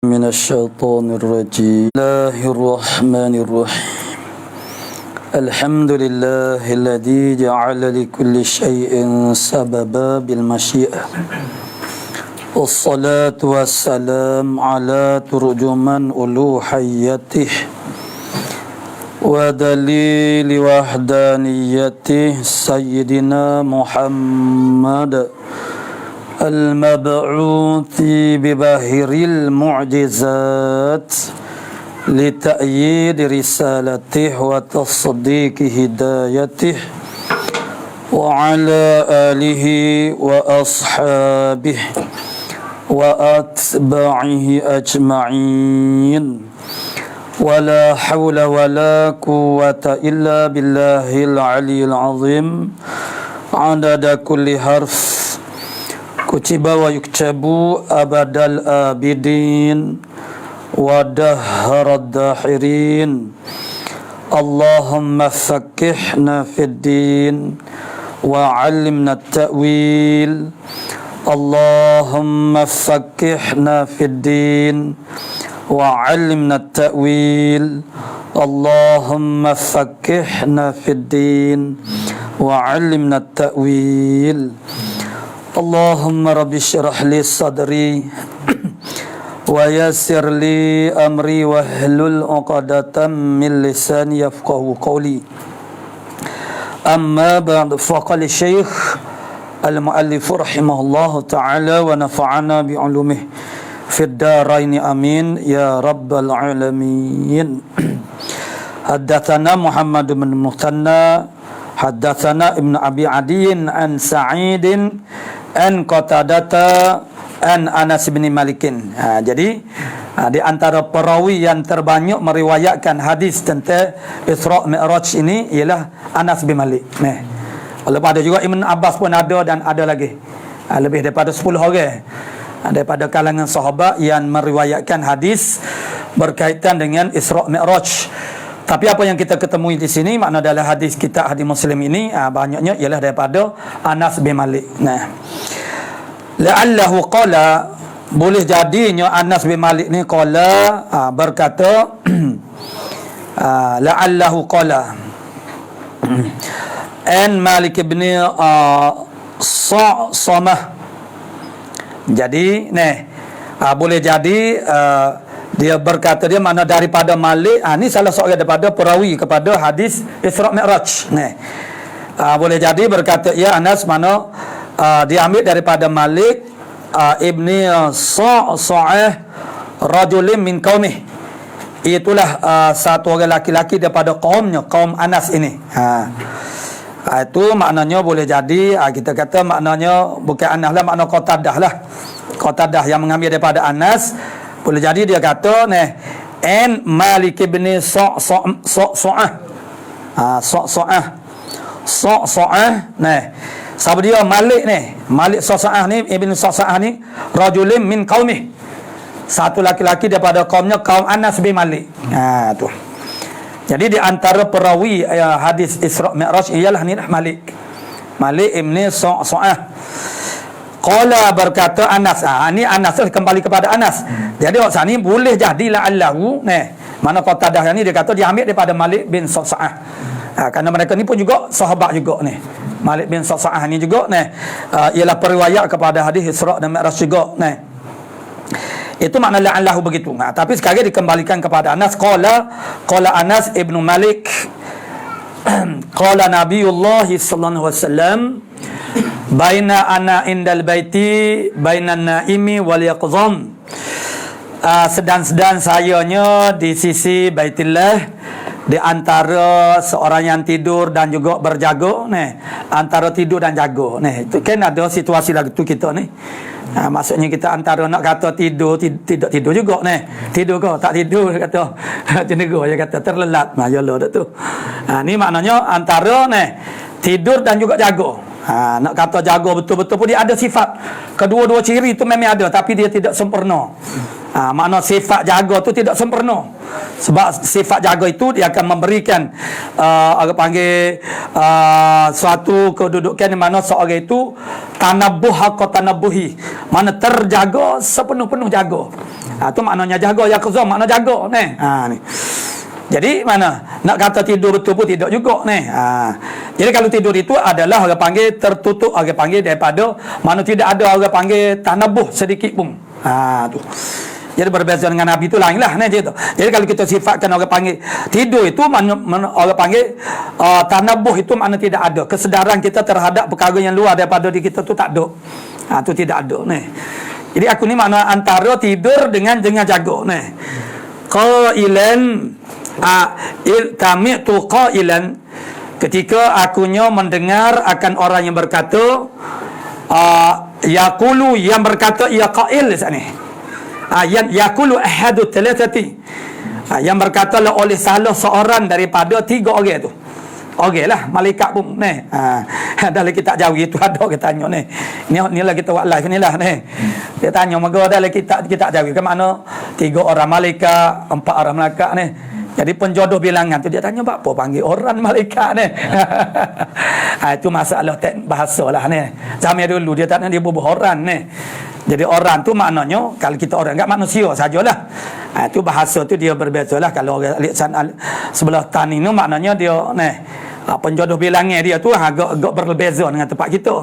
من الشيطان الرجيم. بسم الله الرحمن الرحيم. الحمد لله الذي جعل لكل شيء سببا بالمشيئة، والصلاة والسلام على ترجمان ألوهيته ودليل وحدانيته سيدنا محمد المبعوث بباهر المعجزات لتأييد رسالته وتصديق هدايته، وعلى آله وأصحابه وأتباعه أجمعين، ولا حول ولا قوة إلا بالله العلي العظيم. عدد كل حرف kutiba wa yuktabu abadal abidin wa dahharad dahirin. Allahumma faqqihna fid din wa 'allimna at-ta'wil. Allahumma faqqihna fid din wa 'allimna at-ta'wil. Allahumma faqqihna fid din wa 'allimna at-ta'wil. Allahumma rabbi syrah li sadri wa yassir li amri wa hlul 'uqdatam min lisani yafqahu qawli. Amma ba'd, faqala Syekh al-muallif rahimahullahu ta'ala wa nafa'ana bi 'ulumihi fid darain amin ya rabbal alamin. Haddatsana Muhammad bin Muhthanna haddatsana Ibnu Abi Adiyin an Sa'idin an Qatadata an Anas bin Malikin. Jadi di antara perawi yang terbanyak meriwayatkan hadis tentang Isra' Mi'raj ini ialah Anas bin Malik. Lepas ada juga Ibn Abbas pun ada, dan ada lagi lebih daripada 10 orang daripada kalangan sahabat yang meriwayatkan hadis berkaitan dengan Isra' Mi'raj. Tapi apa yang kita ketemui di sini, makna dalam hadis kita hadis Muslim ini banyaknya ialah daripada Anas bin Malik. La'allahu qala, boleh jadinya Anas bin Malik ni qala berkata la'allahu qala an Malik bin Sa'samah. Jadi boleh jadi dia berkata, dia mana daripada Malik. Ni salah seorang daripada perawi kepada hadis Isra' Mi'raj. Boleh jadi berkata ya Anas mana dia ambil daripada Malik ibni Sa'sa'ah rajulin min qaumih. Itulah satu orang laki-laki daripada kaumnya, kaum Anas ini. Itu maknanya boleh jadi kita kata maknanya bukan Anas lah, makna Qatadah lah. Qatadah yang mengambil daripada Anas. Boleh jadi dia kata en Malik bin Sa'sa'ah. Sa'sa'ah. Siapa dia Malik ni? Malik Sa'sa'ah ni, Ibn Sa'sa'ah ni rajulin min qaumih. Satu laki-laki daripada kaumnya, kaum Anas bin Malik. Tu. Jadi di antara perawi hadis Isra' Mi'raj ialah ni Malik. Malik Ibn Sa'sa'ah. Qala berkata Anas. Ni Anas kembali kepada Anas. Jadi waktu ni boleh jadi la'allahu mana Qatadah yang ni dia kata dia ambil daripada Malik bin Sa'sa'ah. Kerana mereka ni pun juga sahabat juga ni. Malik bin Sa'sa'ah ni juga ialah periwayat kepada hadis Isra' dan Mi'raj juga. Itu makna la'allahu begitu. Tapi sekarang dikembalikan kepada Anas. Qala Anas ibnu Malik qala Nabiullah sallallahu alaihi wasallam baina ana indal baiti bainan naimi wal yaqzam. Sedang-sedang sayanya di sisi Baitillah, di antara seorang yang tidur dan juga berjaga antara tidur dan jaga. Itu kan ada situasi lagu tu kita ni. Maksudnya kita antara nak kata tidur tidak tidur juga tidur ke tak tidur kata cenderung dia kata terlelat yalah dak tu. Ni maknanya antara tidur dan juga jaga. Nak kata jaga betul-betul pun dia ada sifat. Kedua-dua ciri tu memang ada, tapi dia tidak sempurna. Makna sifat jaga tu tidak sempurna. Sebab sifat jaga itu dia akan memberikan orang panggil suatu kedudukan di mana seorang itu tanabuh haqqa tanabuhi, mana terjaga sepenuh-penuh jaga. Itu maknanya jaga, yaqzah makna jaga ni. Ni. Jadi mana nak kata tidur betul pun tidak juga ni. Jadi kalau tidur itu adalah orang panggil tertutup, orang panggil daripada mana tidak ada orang panggil tanabuh sedikit pun. Tu. Jadi berbeza dengan Nabi itu lain lah. Jadi kalau kita sifatkan orang panggil tidur itu orang panggil tanabuh itu makna tidak ada. Kesedaran kita terhadap perkara yang luar daripada diri kita tu tak ada. Itu tidak ada. Jadi aku ni makna antara tidur dengan jaga. Qailan kami tu qailan, ketika akunya mendengar akan orang yang berkata yaqulu, yang berkata ya qail di sana. Yang yaqulu ahadu thalathati, yang berkata oleh salah seorang daripada tiga orang tu. Okey lah, malaikat pun dalam kitab Jawi itu ada kita tanya ni lah kita buat live ni lah dia tanya moga dalam kitab Jawi ke mana tiga orang malaikat, empat orang malaikat jadi penjodoh bilangan tu dia tanya apa panggil orang malaikat itu masalah bahasa lah zaman dulu dia tak nak dia bubuh orang jadi orang tu maknanya kalau kita orang enggak manusia sajalah. Itu bahasa tu dia berbezalah. Kalau orang lisan sebelah tan ini maknanya dia penjodoh bilangan dia tu agak berbeza dengan tempat kita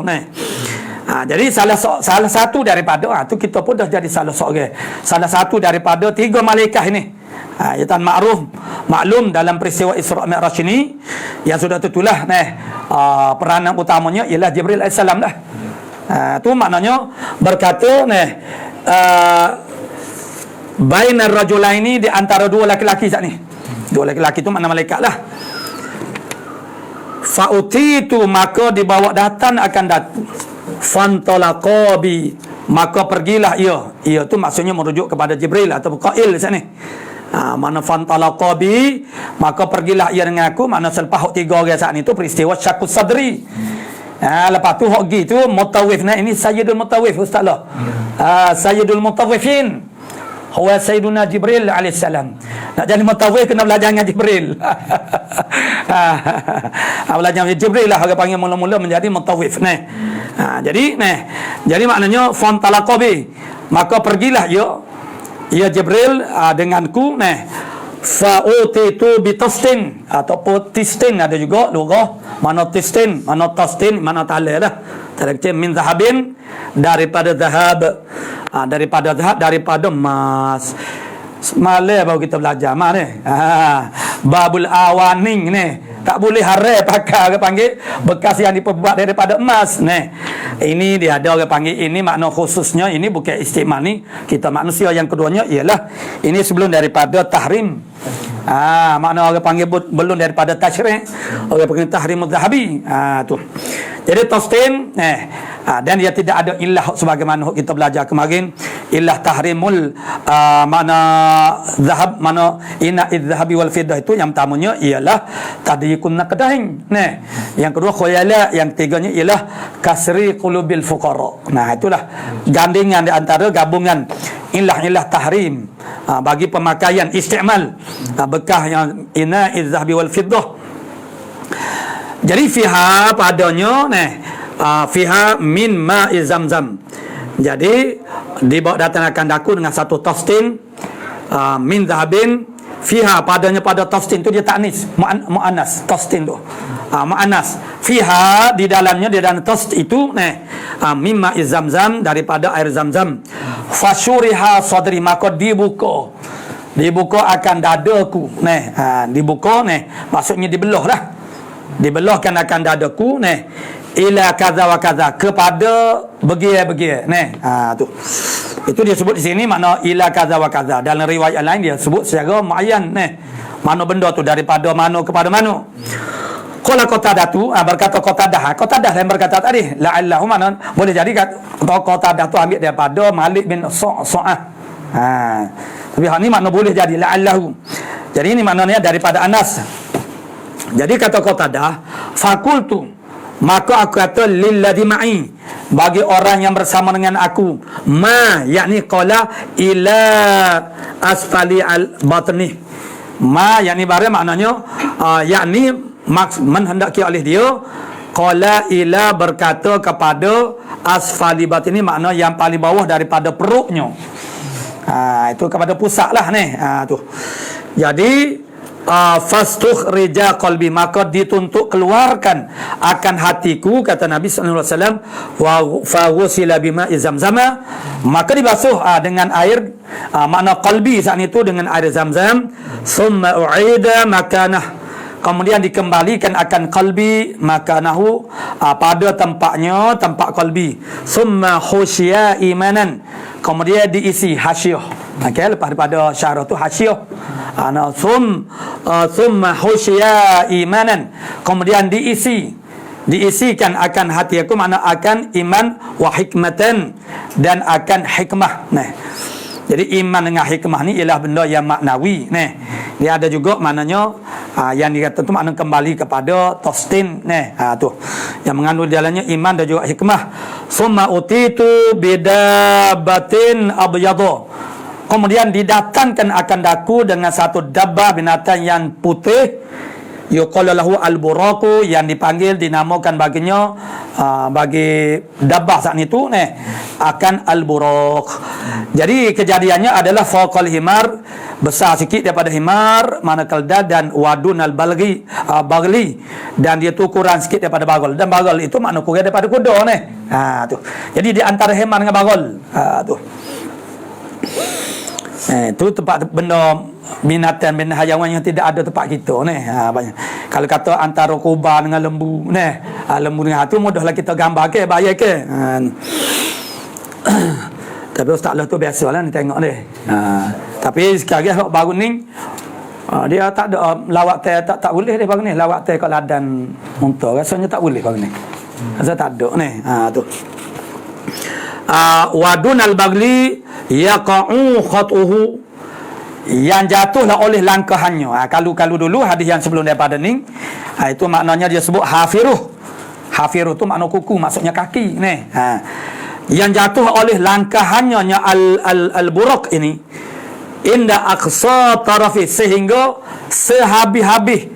jadi salah satu daripada tu kita pun dah jadi salah seorang. Salah satu daripada tiga malaikat ini. Iaitu maklum dalam peristiwa Isra Mi'raj ini yang sudah tertulah peranan utamanya ialah Jibril AS lah. Tu maknanya berkata bainar rajulaini, di antara dua laki-laki saat ni. Dua laki-laki tu makna malaikat lah. Fa'utitu, maka dibawa datang akan fantalaqabi, maka pergilah ia tu maksudnya merujuk kepada Jibril atau qail di sana. Mana fantalaqabi, maka pergilah ia dengan aku, makna selepas tiga orang saat ni tu peristiwa syaqqus sadri. Lepas tu hoki tu mutawif ini Sayyidul Mutawif ustaz lah. Sayyidul Mutawifin huwa Sayyiduna Jibril alaihissalam. Nak jadi mutawif kena belajar dengan Jibril. Belajar dengan Jibril lah orang panggil mula-mula menjadi mutawif jadi maknanya fantalaqabi, maka pergilah ya Jibril denganku fa'utitu bitastin ataupun tistin, ada juga lugah mana tistin, mana tastin, mana talal lah. Terkecil min zahabin, daripada zahab, daripada emas. Semalam baru kita belajar babul awaning tak boleh haram pakai orang panggil bekas yang diperbuat daripada emas ini dia ada orang panggil ini makna khususnya, ini bukan istimal ni kita manusia. Yang keduanya ialah ini sebelum daripada tahrim. Makna orang panggil belum daripada tasyri', orang panggil tahrimuz zahabi. Tu jadi tastin dan dia tidak ada ilah sebagaimana kita belajar kemarin. Ilah tahrimul mana zahab, mana ina idzahabi wal fiddah, itu yang pertamanya ialah tadyiqun naqdain. Yang kedua khuyala, yang ketiganya ialah kasri qulubil fuqara. Itulah gandingan di antara gabungan ilah tahrim bagi pemakaian istimal bekah yang ina idzahabi wal fiddah. Jadi fiha padanya fiha min ma'i zamzam. Jadi dibawa datang akan daku dengan satu tastin min zahabin, fiha padanya, pada tastin tu dia taknis muannas, tastin tu muannas, fiha di dalamnya, di dalam tast itu mimma zamzam, daripada air zamzam. Fasyuriha sadri, maka dibuka akan dadaku dibuka maksudnya dibelah lah, dibelahkan akan dadaku ila kaza wa kaza, kepada begia-begia tu. Itu dia sebut di sini makna ila kaza wa kaza. Dalam riwayat lain dia sebut secara muayyan mana benda tu, daripada mana kepada mana. Qala Qatadah tu berkata Qatadah yang berkata tadi la'allahu, mana boleh jadi Qatadah tu ambil daripada Malik bin Sa'ah. Tapi hal ni makna boleh jadi la'allahu. Jadi ini maknanya daripada Anas. Jadi kata Qatadah, fakultu, maka aku kata lilladhi ma'i, bagi orang yang bersama dengan aku, yakni qala ila asfali al batni, Ma yang ni barang maknanya yakni menghendaki oleh dia qala ila berkata kepada asfali batini, makna yang paling bawah daripada perutnya. Itu kepada pusat lah ni. Tu. Jadi fastukhrija qalbi, maka dituntut keluarkan akan hatiku, kata Nabi sallallahu alaihi wasallam, wa faghusila bima zamzama, maka dibasuh dengan air, makna qalbi saat itu dengan air Zamzam. Summa uida makanah, kemudian dikembalikan akan qalbi makanahu, pada tempatnya, tempat qalbi. Summa khusya imanan, kemudian diisi hasyiah. Okey, lepas daripada syarah tu hasyiah. Summa khusya imanan, kemudian diisikan akan hati aku, makna akan iman, wa hikmatan, dan akan hikmah. Nah, jadi iman dengan hikmah ni ialah benda yang maknawi. Nah, dia ada juga maknanya yang dikata tu makna kembali kepada tostin. Nah, tu yang mengandung dalamnya iman dan juga hikmah. Summa utitu bidabatin abyadha, kemudian didatangkan akan daku dengan satu dabbah, binatang yang putih, yuqalu lahu al-buraqu, yang dipanggil, dinamakan baginya bagi dabbah saat itu akan al-buraq. Jadi kejadiannya adalah faqal himar, besar sikit daripada himar, mana kaldad, dan wadun al-bagli, dan dia tu kurang sikit daripada bagol, dan bagol itu makna kurang daripada kuda tu. Jadi di antara himar dengan bagol tu. Itu tempat benda binatang hayawan yang tidak ada tempat kita banyak. Kalau kata antara kuba dengan lembu lembu dengan hatu, mudahlah kita gambar ke bayar ke. Tapi ustaz lah tu biasalah ni tengok ni. Tapi sekarang hak baru ni dia tak ada lawak teh, tak boleh dia baru ni lawak teh kat ladan unta, rasanya tak boleh baru ni. Rasa tak ada tu. Wadun al-bagli yaqa'u khatuhu, yang jatuhlah oleh langkahannya. Kalau dulu hadis yang sebelum daripada ni, itu maknanya dia sebut hafiruh. Hafiruh tu makna kuku, maksudnya kaki yang jatuh oleh langkahannya al-buraq ini, inda aqsa tarafi, sehingga sehabis-habis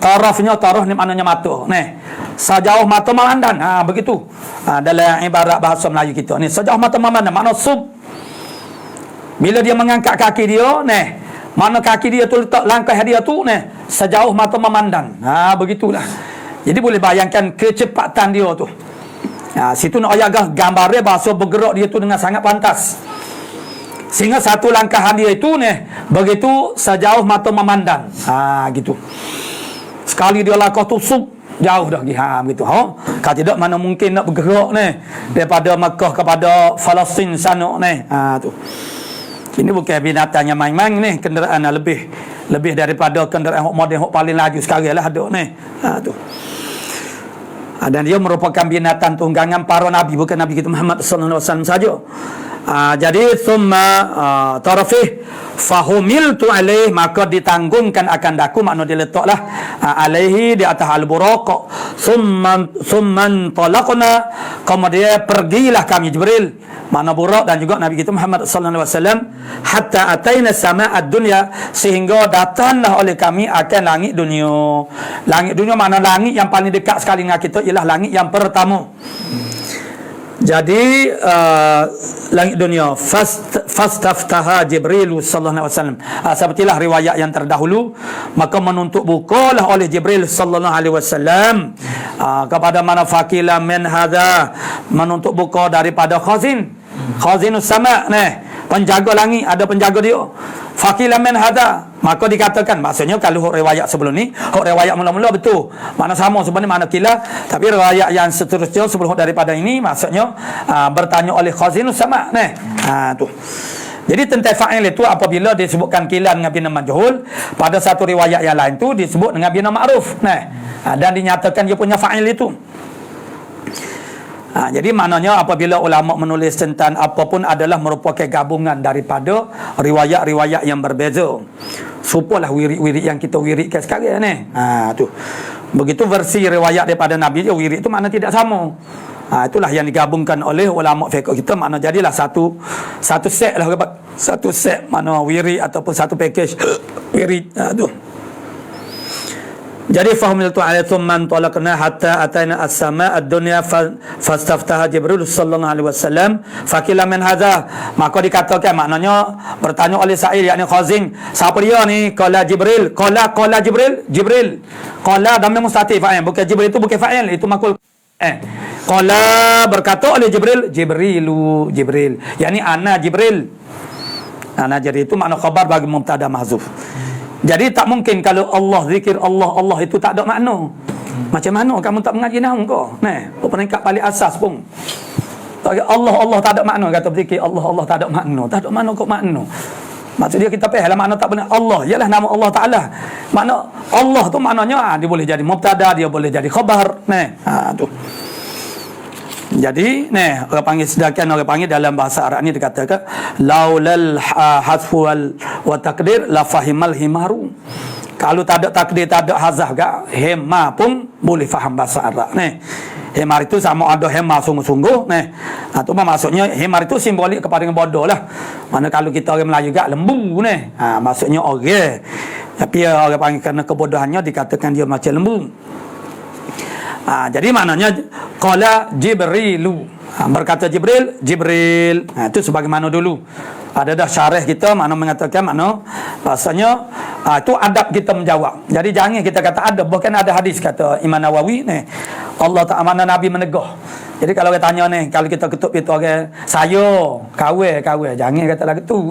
tarafnya, taraf ni maknanya mata sejauh mata memandang. Begitu dalam ibarat bahasa Melayu kita ni, sejauh mata memandang, makna sub. Bila dia mengangkat kaki dia mana kaki dia tu letak langkah dia tu sejauh mata memandang. Begitulah. Jadi boleh bayangkan kecepatan dia tu. Situ nak ayat gambarnya bahasa bergerak dia tu dengan sangat pantas. Sehingga satu langkahan dia itu begitu sejauh mata memandang. Gitu. Sekali dia langkah tu jauh dah pergi begitu. Kalau tidak mana mungkin nak bergerak daripada Makkah kepada Palestin sana tu. Ini bukan binatang yang main-main kenderaan lebih daripada kenderaan moden paling laju sekarang lah ada tu. Dan dia merupakan binatang tunggangan para nabi, bukan Nabi kita Muhammad sallallahu alaihi wasallam saja. Jadi summa tarafih fahumiltu alaih, maka ditanggungkan akan daku, makna diletaklah alaihi, di atas al-buraq. Summa talaqna, kemudian pergilah kami Jibril, makna buraq, dan juga Nabi kita Muhammad sallallahu alaihi wasallam, hatta ataina sama'ad dunya, sehingga datanglah oleh kami akan langit dunia. Langit dunia makna langit yang paling dekat sekali dengan kita ialah langit yang pertama. Jadi langit dunia, fastaftaha Jibril sallallahu alaihi wasallam, sepertilah riwayat yang terdahulu, maka menuntut bukalah oleh Jibril sallallahu alaihi wasallam kepada mana fakila min hadza, menuntut buka daripada khazinus sama penjaga langit, ada penjaga dia. Fakila min hadza, maka dikatakan, maksudnya kalau riwayat sebelum ni, riwayat mula-mula betul, makna sama sebenarnya, makna kila, tapi riwayat yang seterusnya sebelum daripada ini maksudnya bertanya oleh khazinus sama tu. Jadi tentang fa'il itu apabila disebutkan kila dengan bina majhul, pada satu riwayat yang lain tu disebut dengan bina ma'ruf dan dinyatakan dia punya fa'il itu. Jadi maknanya apabila ulama menulis tentang apapun adalah merupakan gabungan daripada riwayat-riwayat yang berbeza. Supalah wirid-wirid yang kita wiridkan sekarang tu. Begitu versi riwayat daripada Nabi, wirid itu makna tidak sama. Itulah yang digabungkan oleh ulama fiqh kita, makna jadilah satu set lah, satu set makna wirid ataupun satu package wirid. Tu. Jadi fahmil tu alaikum man talaqna hatta ataina as-sama ad-dunya fastaftaha Jibril sallallahu alaihi wasallam fakila min hadza, maka dikatakan maknanya bertanya oleh Sa'id yakni Khazin, siapa dia ni? Qala Jibril, qala Jibril qala dhamma mustatir fa'il, bukan Jibril itu bukan fa'il, itu makul qala berkata oleh Jibril yakni ana Jibril itu makna khabar bagi mubtada mahzuf. Jadi tak mungkin kalau Allah zikir Allah itu tak ada makna. Macam mana kamu tak mengaji nahwu kau? Peringkat paling asas pun. Allah tak ada makna, kata zikir Allah tak ada makna. Tak ada makna kok makna. Maksudnya kita faham makna tak benar. Allah ialah nama Allah Taala. Makna Allah tu maknanya dia boleh jadi mubtada, dia boleh jadi khabar. Tu. Jadi, orang panggil sedangkan orang panggil dalam bahasa Arab ni dikatakan laulal hasfu wa takdir la fahimal himaru. Kalau tak ada takdir, tak ada hazaf gak, hema pun boleh faham bahasa Arab. Hemar itu sama ada hemar sungguh-sungguh. Itu maksudnya hemar itu simbolik kepada yang bodoh lah. Mana kalau kita orang Melayu gak lembu maksudnya orang. Tapi orang panggil kerana kebodohannya dikatakan dia macam lembu. Jadi maknanya qala Jibrilu, berkata Jibril. Itu sebagaimana dulu ada dah syarah kita makna mengatakan makna bahasanya itu adab kita menjawab. Jadi jangan kita kata adab, bukan ada hadis kata Imam Nawawi Allah tak mana Nabi menegah. Jadi kalau kita tanya kalau kita ketuk itu orang saya kawe jangan kata lagu tu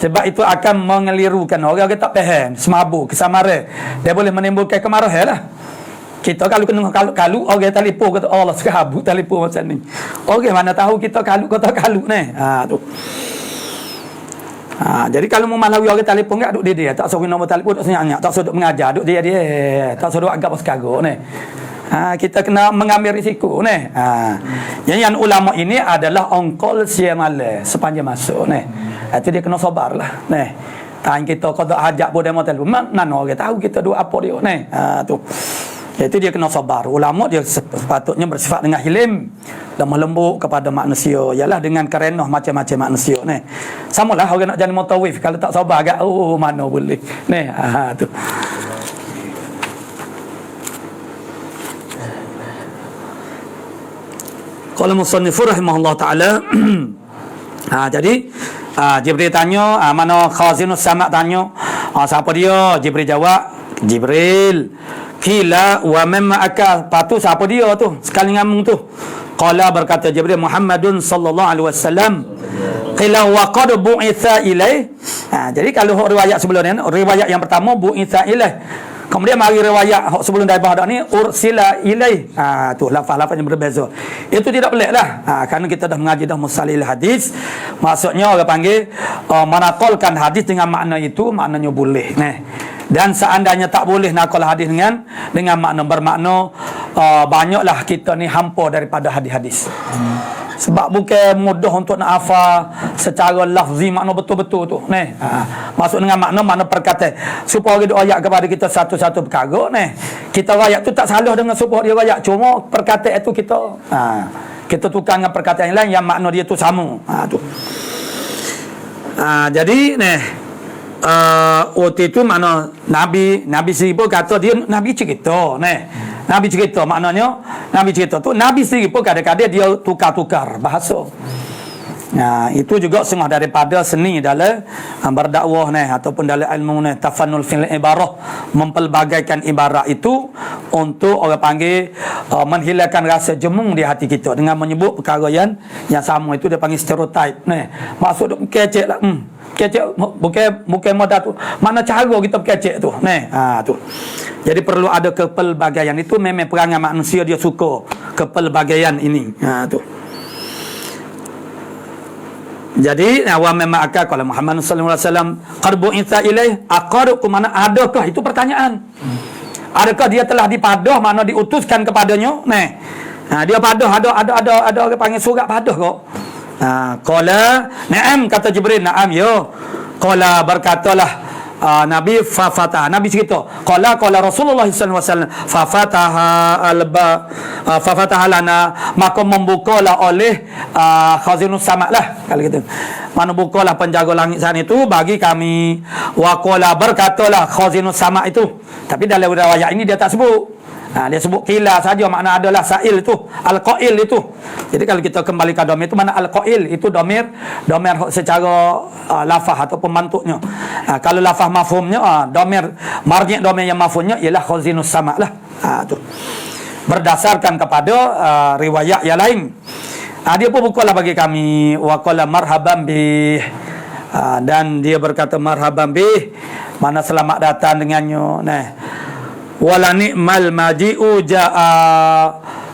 sebab itu akan mengelirukan orang tak faham, semabuk, kesamaran, dia boleh menimbulkan kemarahan lah. Kita kalau kena kalu orang telefon kata Allah sekabut telefon macam ni. Orang mana tahu kita kalu kata kalu tu. Jadi kalau mau malawi orang telefon enggak duk dia tak suruh nombor telefon, tak senyap, tak suruh mengajar duk dia tak suruh agak sekarang kita kena mengambil risiko yang ulama ini adalah ongkol siamale sepanjang masuk itu dia kena sabarlah tanya kita kalau hajat pun demo telefon mana orang tahu kita duk apa dia tu. Itu dia kena sabar. Ulama dia sepatutnya bersifat dengan hilim, lemah lembut kepada manusia, ialah dengan kerenah macam-macam manusia samalah orang nak jadi mutawif, kalau tak sabar agak mana boleh tu. Qala musannif rahimahullah taala jadi Jibril tanya mana Khazinus Sama tanya siapa dia? Jibril jawab Jibril. Qila wa mimma aka, patu siapa dia tu sekali ngamung tu? Qala berkata Jibril Muhammadun sallallahu alaihi wasallam. Qila wa qad bu'itha ilaih. Jadi kalau riwayat sebelum ni, riwayat yang pertama bu'itha ilaih, kemudian mari riwayat sebelum daripada ni ursila ilaih. Tu lafaz-lafaz yang berbeza. Itu tidak pelik lah. Kerana kita dah mengaji dah musalil hadis. Maksudnya orang panggil menaqalkan hadis dengan makna itu, maknanya boleh. Dan seandainya tak boleh nakal hadis dengan makna bermakna banyaklah kita ni hampa daripada hadis-hadis. Sebab bukan mudah untuk nak hafal secara lafzi makna betul-betul tu maksud dengan makna perkataan supaya dia ayat kepada kita satu-satu perkara kita rakyat tu tak salah dengan supaya dia rakyat, cuma perkataan itu kita tukar dengan perkataan yang lain yang makna dia tu sama tu. Jadi waktu itu makna Nabi sendiri pun kata dia Nabi cerita Nabi cerita maknanya Nabi cerita tu Nabi sendiri pun kadang-kadang dia tukar-tukar bahasa. Itu juga setengah daripada seni dalam berdakwah ataupun dalam ilmu tafannul fil ibarah, mempelbagaikan ibarat itu untuk orang panggil menghilangkan rasa jemung di hati kita dengan menyebut perkara yang sama. Itu dia panggil stereotype maksud kecek lah kecek bukan modal tu, mana cara kita kecek tu tu. Jadi perlu ada kepelbagaian. Itu memang perangai manusia, dia suka kepelbagaian ini tu. Jadi wa memang akal kalau Muhammad sallallahu alaihi wasallam qarbu insa ilaih aqaru mana adakah, itu pertanyaan. Adakah dia telah dipadah, mana diutuskan kepadanya dia padah, ada orang panggil surat padah kok. Qala na'am, kata Jibril na'am yo. Qala berkatalah Nabi fafataha. Nabi cerita, qala Rasulullah sallallahu alaihi wasallam fafataha lana, maka membukalah oleh khazinus sama lah, kalau gitu. Mana bukalah penjaga langit sana itu bagi kami. Wa qala, berkatalah khazinus sama itu. Tapi dalam riwayat ini dia tak sebut. Dia sebut qila saja, makna adalah sa'il itu, al-qail itu. Jadi kalau kita kembali ke domir itu, mana al-qail itu domir secara lafaz ataupun mantuknya. Kalau lafaz mafhumnya, domir marji' domir yang mafhumnya ialah khazinus sama lah. Tu berdasarkan kepada riwayat yang lain. Dia pun bukalah bagi kami, wa qala marhaban bih, dan dia berkata marhaban bih, mana selamat datang dengannya. Nah, wala ni'mal maji'u ja'a,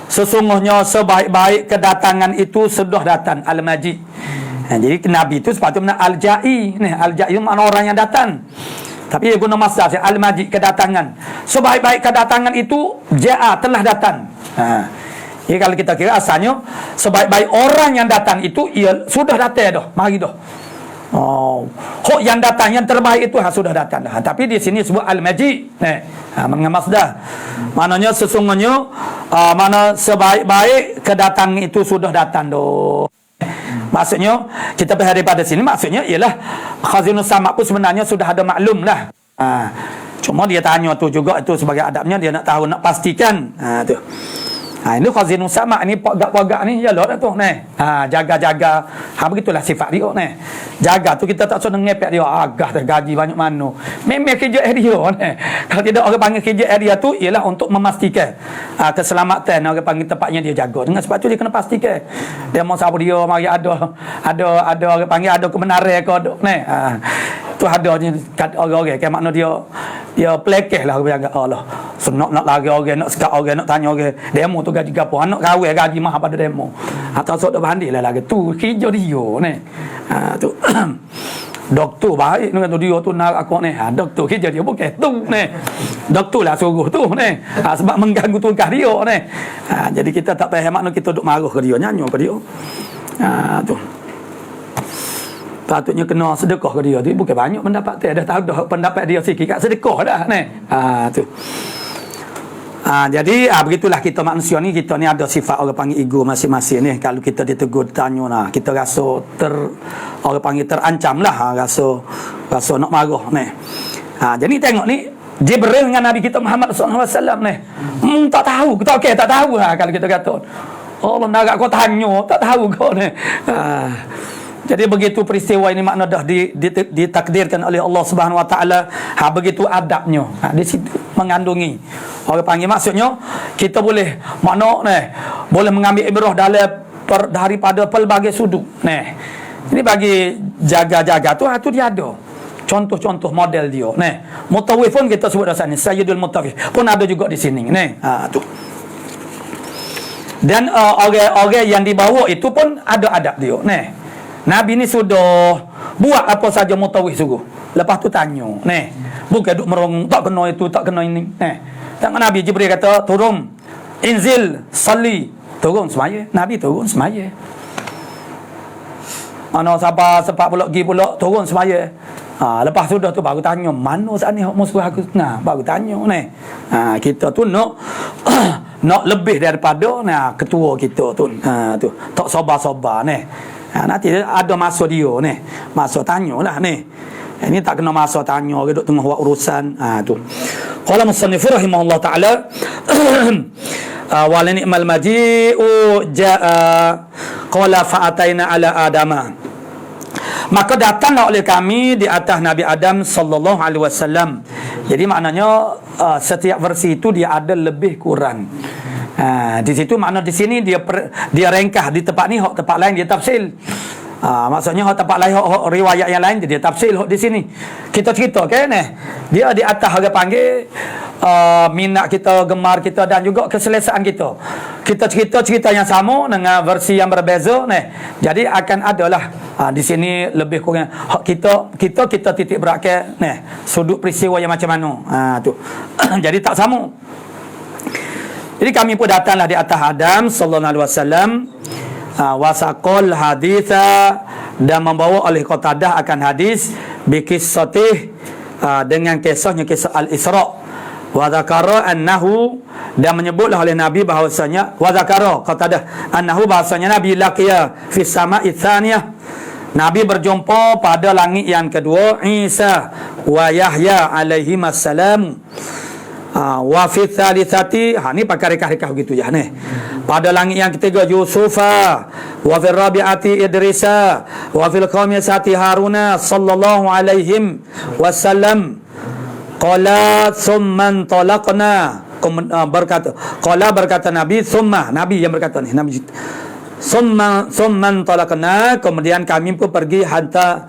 sesungguhnya sebaik-baik kedatangan itu sudah datang, al-maji'. Jadi Nabi itu sepatutnya al-ja'i. Al-ja'i itu makna orang yang datang, tapi dia guna masdar al-maji', kedatangan. Sebaik-baik kedatangan itu ja'a, telah datang. Jadi kalau kita kira asalnya sebaik-baik orang yang datang itu ia sudah datang dah, mari dah. Hok yang datang yang terbaik itu sudah datang dah. Tapi di sini sebut al-maji', dengan masdar. Maknanya sesungguhnya mana sebaik-baik kedatangan itu sudah datang dah. Maksudnya kita berhari pada sini, maksudnya ialah khazinus sama pun sebenarnya sudah ada maklum lah. Cuma dia tanya tu juga, itu sebagai adabnya, dia nak tahu, nak pastikan. Tu. Ini khazinus sama ni, pogak-pogak ni ya lah tu jaga-jaga. Begitulah sifat dia ni. Jaga tu kita tak suruh ngepek dia, agak dah gaji banyak mana. Memang kerja dia ni. Kalau tidak orang panggil kerja dia tu ialah untuk memastikan keselamatan, orang panggil tempatnya dia jaga. Dengan sebab tu dia kena pastikan. Dia mau sabar dia mari ada orang panggil ada kebenaran ke ni. Tu ada ni orang-orang kan, makna dia pelekeh lah orang jaga Allah. Senok nak lari orang, nak sekat orang, nak tanya orang. Demo tu gaji gapo? Anak kawin gaji mahal pada demo. Atau sok dak bandil lah lagi. Tu kerja dia ni. Tu doktor baik dengan tu dia tu nak aku ni. Doktor kerja dia bukan tu ni. Doktor lah suruh tu ni. Sebab mengganggu tugas dia ni. Jadi kita tak faham makna kita duk marah ke dia, nyanyi ke dia. Tu. Patutnya kena sedekah ke dia tu, bukan banyak pendapat dia. Dah tahu dah pendapat dia sikit kat sedekah dah ni. Tu. Jadi begitulah kita manusia ni, kita ni ada sifat orang panggil ego masing-masing ni. Kalau kita ditegur tanya kita rasa orang panggil terancam lah, rasa nak marah ni. Jadi tengok ni Jibril dengan Nabi kita Muhammad SAW ni, tak tahu, tak tahu kalau kita kata Allah nak kau tanya, tak tahu kau ni. Jadi begitu peristiwa ini makna dah ditakdirkan oleh Allah Subhanahu Wa Taala. Begitu adabnya. Di situ mengandungi. Orang panggil maksudnya kita boleh boleh mengambil ibrah daripada pelbagai sudut. Ini bagi jaga-jaga tu dia ada. Contoh-contoh model dia. Mutawif pun kita sebut dah sini, Sayyidul Mutawif pun ada juga di sini. Tu. Dan orang yang dibawa itu pun ada adab dia. Nabi ni sudah buat apa saja mutawif suruh. Lepas tu tanya, bukan duk merong tak kena itu, tak kena ini. Tengok Nabi Jibril kata turun, inzil salli, turun semaya. Nabi turun semaya. Mana sabar sepak pula pergi pula turun semaya. Lepas sudah tu baru tanya, mana saat ni musuh aku? Baru tanya kita tu nak nak lebih daripada ketua kita tu. Tu tak sabar-sabar nanti ada masa dia masa tanyalah ini tak kena masa tanya orang duk tengah buat urusan. Tu qala musannif rahimahullah taala wa la ni'mal maji'u jaa qala fa ataina ala adama, maka datanglah oleh kami di atas Nabi Adam sallallahu alaihi wasallam. Jadi maknanya setiap versi itu dia ada lebih kurang. Di situ makna di sini dia ringkas, di tempat ni tempat lain dia tafsil. Maksudnya tempat lain riwayat yang lain dia tafsil di sini. Kita cerita dia di atas orang panggil minat kita, gemar kita dan juga keselesaan kita. Kita cerita yang sama dengan versi yang berbeza jadi akan adalah di sini lebih kurang kita titik beratkan sudut peristiwa yang macam mana. Tu. Jadi tak sama. Jadi kami pun datanglah di atas Adam sallallahu alaihi wasallam, wasaqal haditha, dan membawa oleh Qatadah akan hadis bikissatih, dengan kisahnya kisah Al-Isra. Wa dzakara annahu, dan menyebutlah oleh Nabi bahawasanya, wa dzakara kata annahu, bahawasanya Nabi laqiya fi sama'i tsaniyah, Nabi berjumpa pada langit yang kedua Isa wa Yahya alaihi assalam. Wa fi tsalitsati, ni pakai rekah-rekah begitu ya ni. Pada langit yang ketiga Yusufa, wa fil rabi'ati Idrisa, wa fil khamisati Haruna sallallahu alaihim wasallam. Qala thumma talaqna, berkata Nabi, thumma, Nabi yang berkata ni, Nabi summan talaqna, kemudian kami pun pergi hatta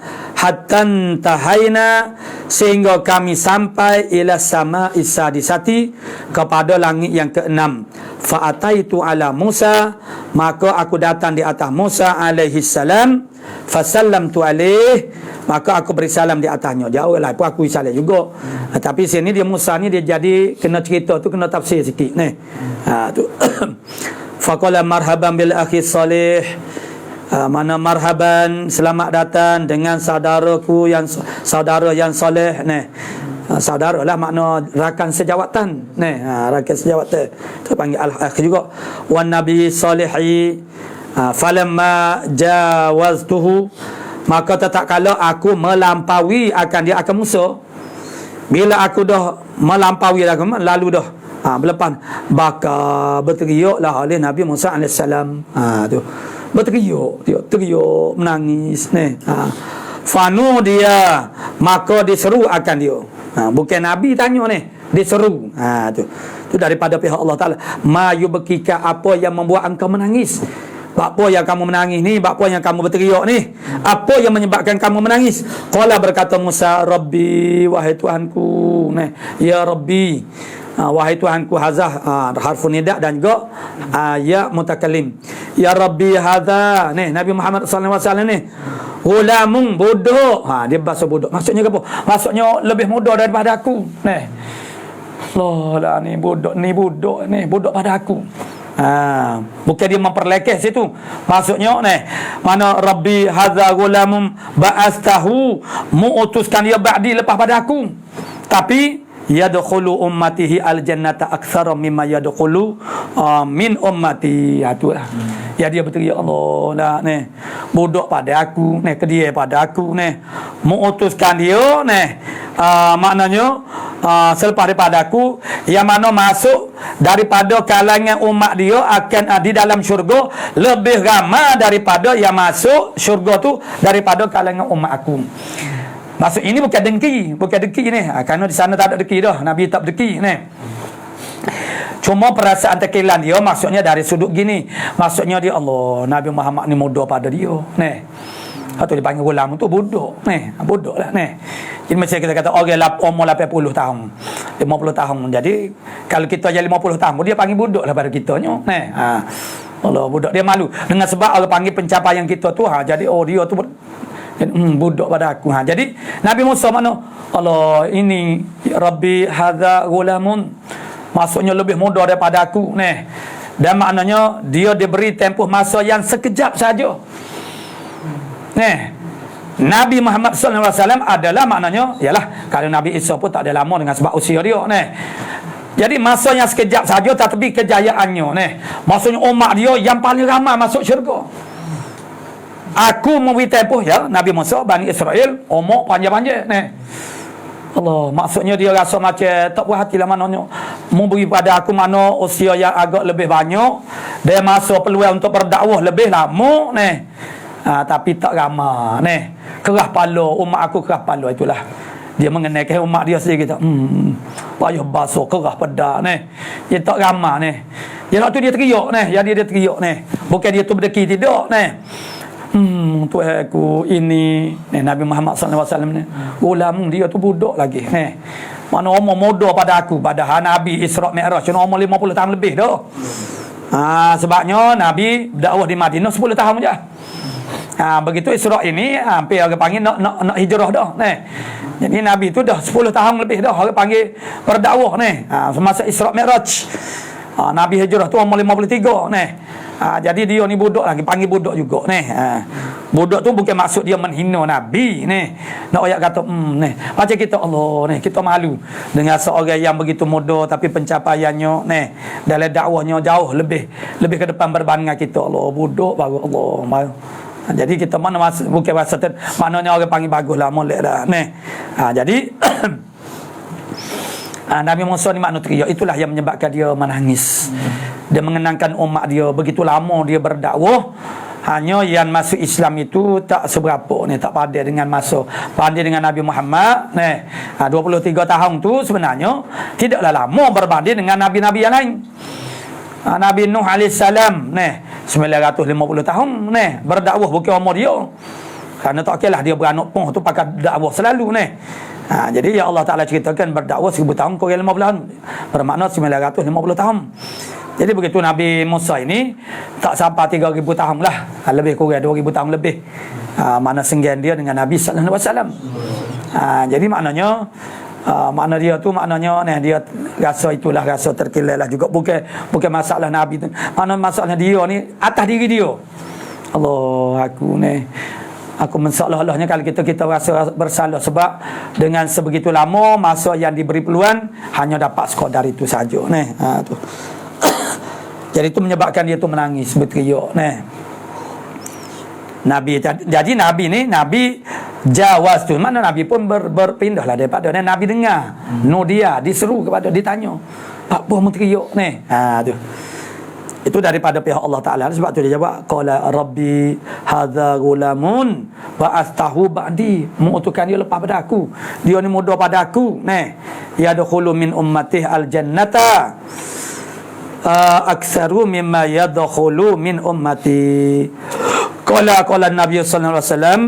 tahaina, sehingga kami sampai ila sama isadisati, kepada langit yang keenam. Fa ataitu ala Musa, maka aku datang di atas Musa alaihi salam. Fa sallamtu alaih, maka aku beri salam di atasnya. Jauh lah pun aku salam juga. Tapi sini dia Musa ni dia jadi kena cerita tu, kena tafsir sikit ni. Tu faqala marhaban bil akhi salih, mana marhaban, selamat datang dengan saudaraku yang saudara yang soleh ni. Saudara lah makna rakan sejawatan ni, rakan sejawatan tu panggil al-akh juga. Wan nabi salihi, falamma jawaztuhu, maka tak kala aku melampaui akan dia, akan Musa. Bila aku dah melampaui lalu dah berlepas, baka berteriaklah oleh Nabi Musa AS. Tu teriak menangis ni. Fanu dia, maka diseru akan dia. Bukan Nabi tanya ni, diseru. Tu daripada pihak Allah Taala. Ma yubkika, apa yang membuat engkau menangis? Apa yang kamu menangis ni? Apa yang kamu berteriak ni? Apa yang menyebabkan kamu menangis? Qala, berkata Musa, Rabbi, wahai Tuhanku. Ya Rabbi, wahai Tuhanku. Hazah harfun nida dan juga ya mutakallim. Ya Rabbi hadha, ni Nabi Muhammad SAW ni, gulamun, bodoh. Dia bahasa bodoh. Maksudnya apa? Maksudnya lebih muda daripada aku. Lah ni bodoh pada aku. Bukan dia memperlekeh situ. Maksudnya mana Rabbi hadza gulamun ba'astahu, mengutuskan dia ba'di, lepas pada aku. Tapi yadkhulu ummatihi al-jannata aktsara mimma yadkhulu min ummati. Itulah. Ya dia berteriak, Allah lah bodoh pada aku kedia pada aku mengutuskan dia maknanya selepas daripada aku, yang mana masuk daripada kalangan umat dia akan di dalam syurga lebih ramai daripada yang masuk syurga tu daripada kalangan umat aku. Maksud ini bukan dengki ni. Kerana di sana tak ada dengki dah. Nabi tak dengki ni. Cuma perasaan tekilan dia, maksudnya dari sudut gini. Maksudnya dia, Allah, Nabi Muhammad ni muda pada dia. Atau dipanggil gulam tu bodoh. Bodoh lah Jadi macam kita kata orang umur 80 tahun, 50 tahun. Jadi kalau kita aja 50 tahun, dia panggil bodoh lah pada kita ni. Allah, bodoh. Dia malu dengan sebab Allah panggil pencapaian kita tu. Jadi dia tu bodoh pada aku. Jadi Nabi Musa mana? Allah, ini Rabbi hadza gulamun, maksudnya lebih muda daripada aku dan maknanya dia diberi tempoh masa yang sekejap saja. Nabi Muhammad SAW adalah maknanya ialah, kalau Nabi Isa pun tak ada lama dengan sebab usia dia jadi masa yang sekejap saja, tetapi kejayaannya maksudnya umat dia yang paling ramai masuk syurga. Aku memberi tempoh ya Nabi Musa, Bani Israel, umur panjang-panjang Allah, maksudnya dia rasa macam tak puas hati lah maknanya memberi pada aku mana usia yang agak lebih banyak, dia masa peluang untuk berdakwah lebih lama tapi tak ramai kerah pala, umat aku kerah pala. Itulah dia mengenaikan umat dia sendiri kita payah basuh kerah pedas dia tak ramai yang waktu dia teriak jadi dia teriak bukan dia tu berdeki tidak Tuhan aku ini Nabi Muhammad SAW ni ulam dia tu budak lagi mana umur muda pada aku, padahal Nabi Isra Mi'raj umur 50 tahun lebih dah. Sebabnya Nabi dakwah di Madinah 10 tahun saja. Begitu Isra ini hampir orang panggil nak hijrah dah jadi Nabi tu dah 10 tahun lebih dah orang panggil berdakwah semasa Isra Mi'raj. Nabi hijrah tu umur 53 ni. Jadi dia ni budak lagi, panggil budak juga ni. Budak tu bukan maksud dia menghina Nabi ni. Nak ayat kata ni. Macam kita Allah ni, kita malu dengan seorang yang begitu muda tapi pencapaiannya ni dalam dakwahnya jauh lebih ke depan berbanding dengan kita. Allah budak baru Allah malu. Jadi kita mana bukan masa maknanya orang panggil baguslah, molek dah ni. Jadi Nabi Musa ni makna teriak. Itulah yang menyebabkan dia menangis. Dia mengenangkan umat dia. Begitu lama dia berdakwah. Hanya yang masuk Islam itu tak seberapa ni, tak padan dengan masa padan dengan Nabi Muhammad ni. 23 tahun tu sebenarnya tidaklah lama berbanding dengan nabi-nabi yang lain. Nabi Nuh alaihissalam ni 950 tahun ni berdakwah, bukan umur dia. Kerana tak okeylah dia beranak pun tu pakai dakwah selalu ni. Jadi ya Allah Ta'ala ceritakan berdakwah 1000 tahun kurang 50 tahun, bermakna 950 tahun. Jadi begitu Nabi Musa ini tak sampai 3000 tahun lah, lebih kurang 2000 tahun lebih. Mana senggan dia dengan Nabi sallallahu alaihi wasallam. Jadi maknanya makna dia tu maknanya dia rasa itulah rasa terkilai lah juga, bukan masalah Nabi tu. Makna masalah dia ni atas diri dia. Allah aku menseolah-olahnya kalau kita rasa bersalah sebab dengan sebegitu lama masa yang diberi peluang hanya dapat sekadar itu saja ni. Tu. Jadi itu menyebabkan dia tu menangis, berteriak ni. Jadi Nabi ni Nabi jawaz tu. Mana Nabi pun berpindahlah daripada ni. Nabi dengar. Dia diseru kepada, ditanya. Apa menteriak ni? Tu. Itu daripada pihak Allah Ta'ala. Sebab tu dia jawab, qala rabbi hadza gulamun wa astahu ba'di. Mengutuskan dia lepas pada aku. Dia ni muda pada aku. Yadkhulu min ummatih al-jannata aksaru mimma yadkhulu min ummati. Qala Nabi sallallahu alaihi wasallam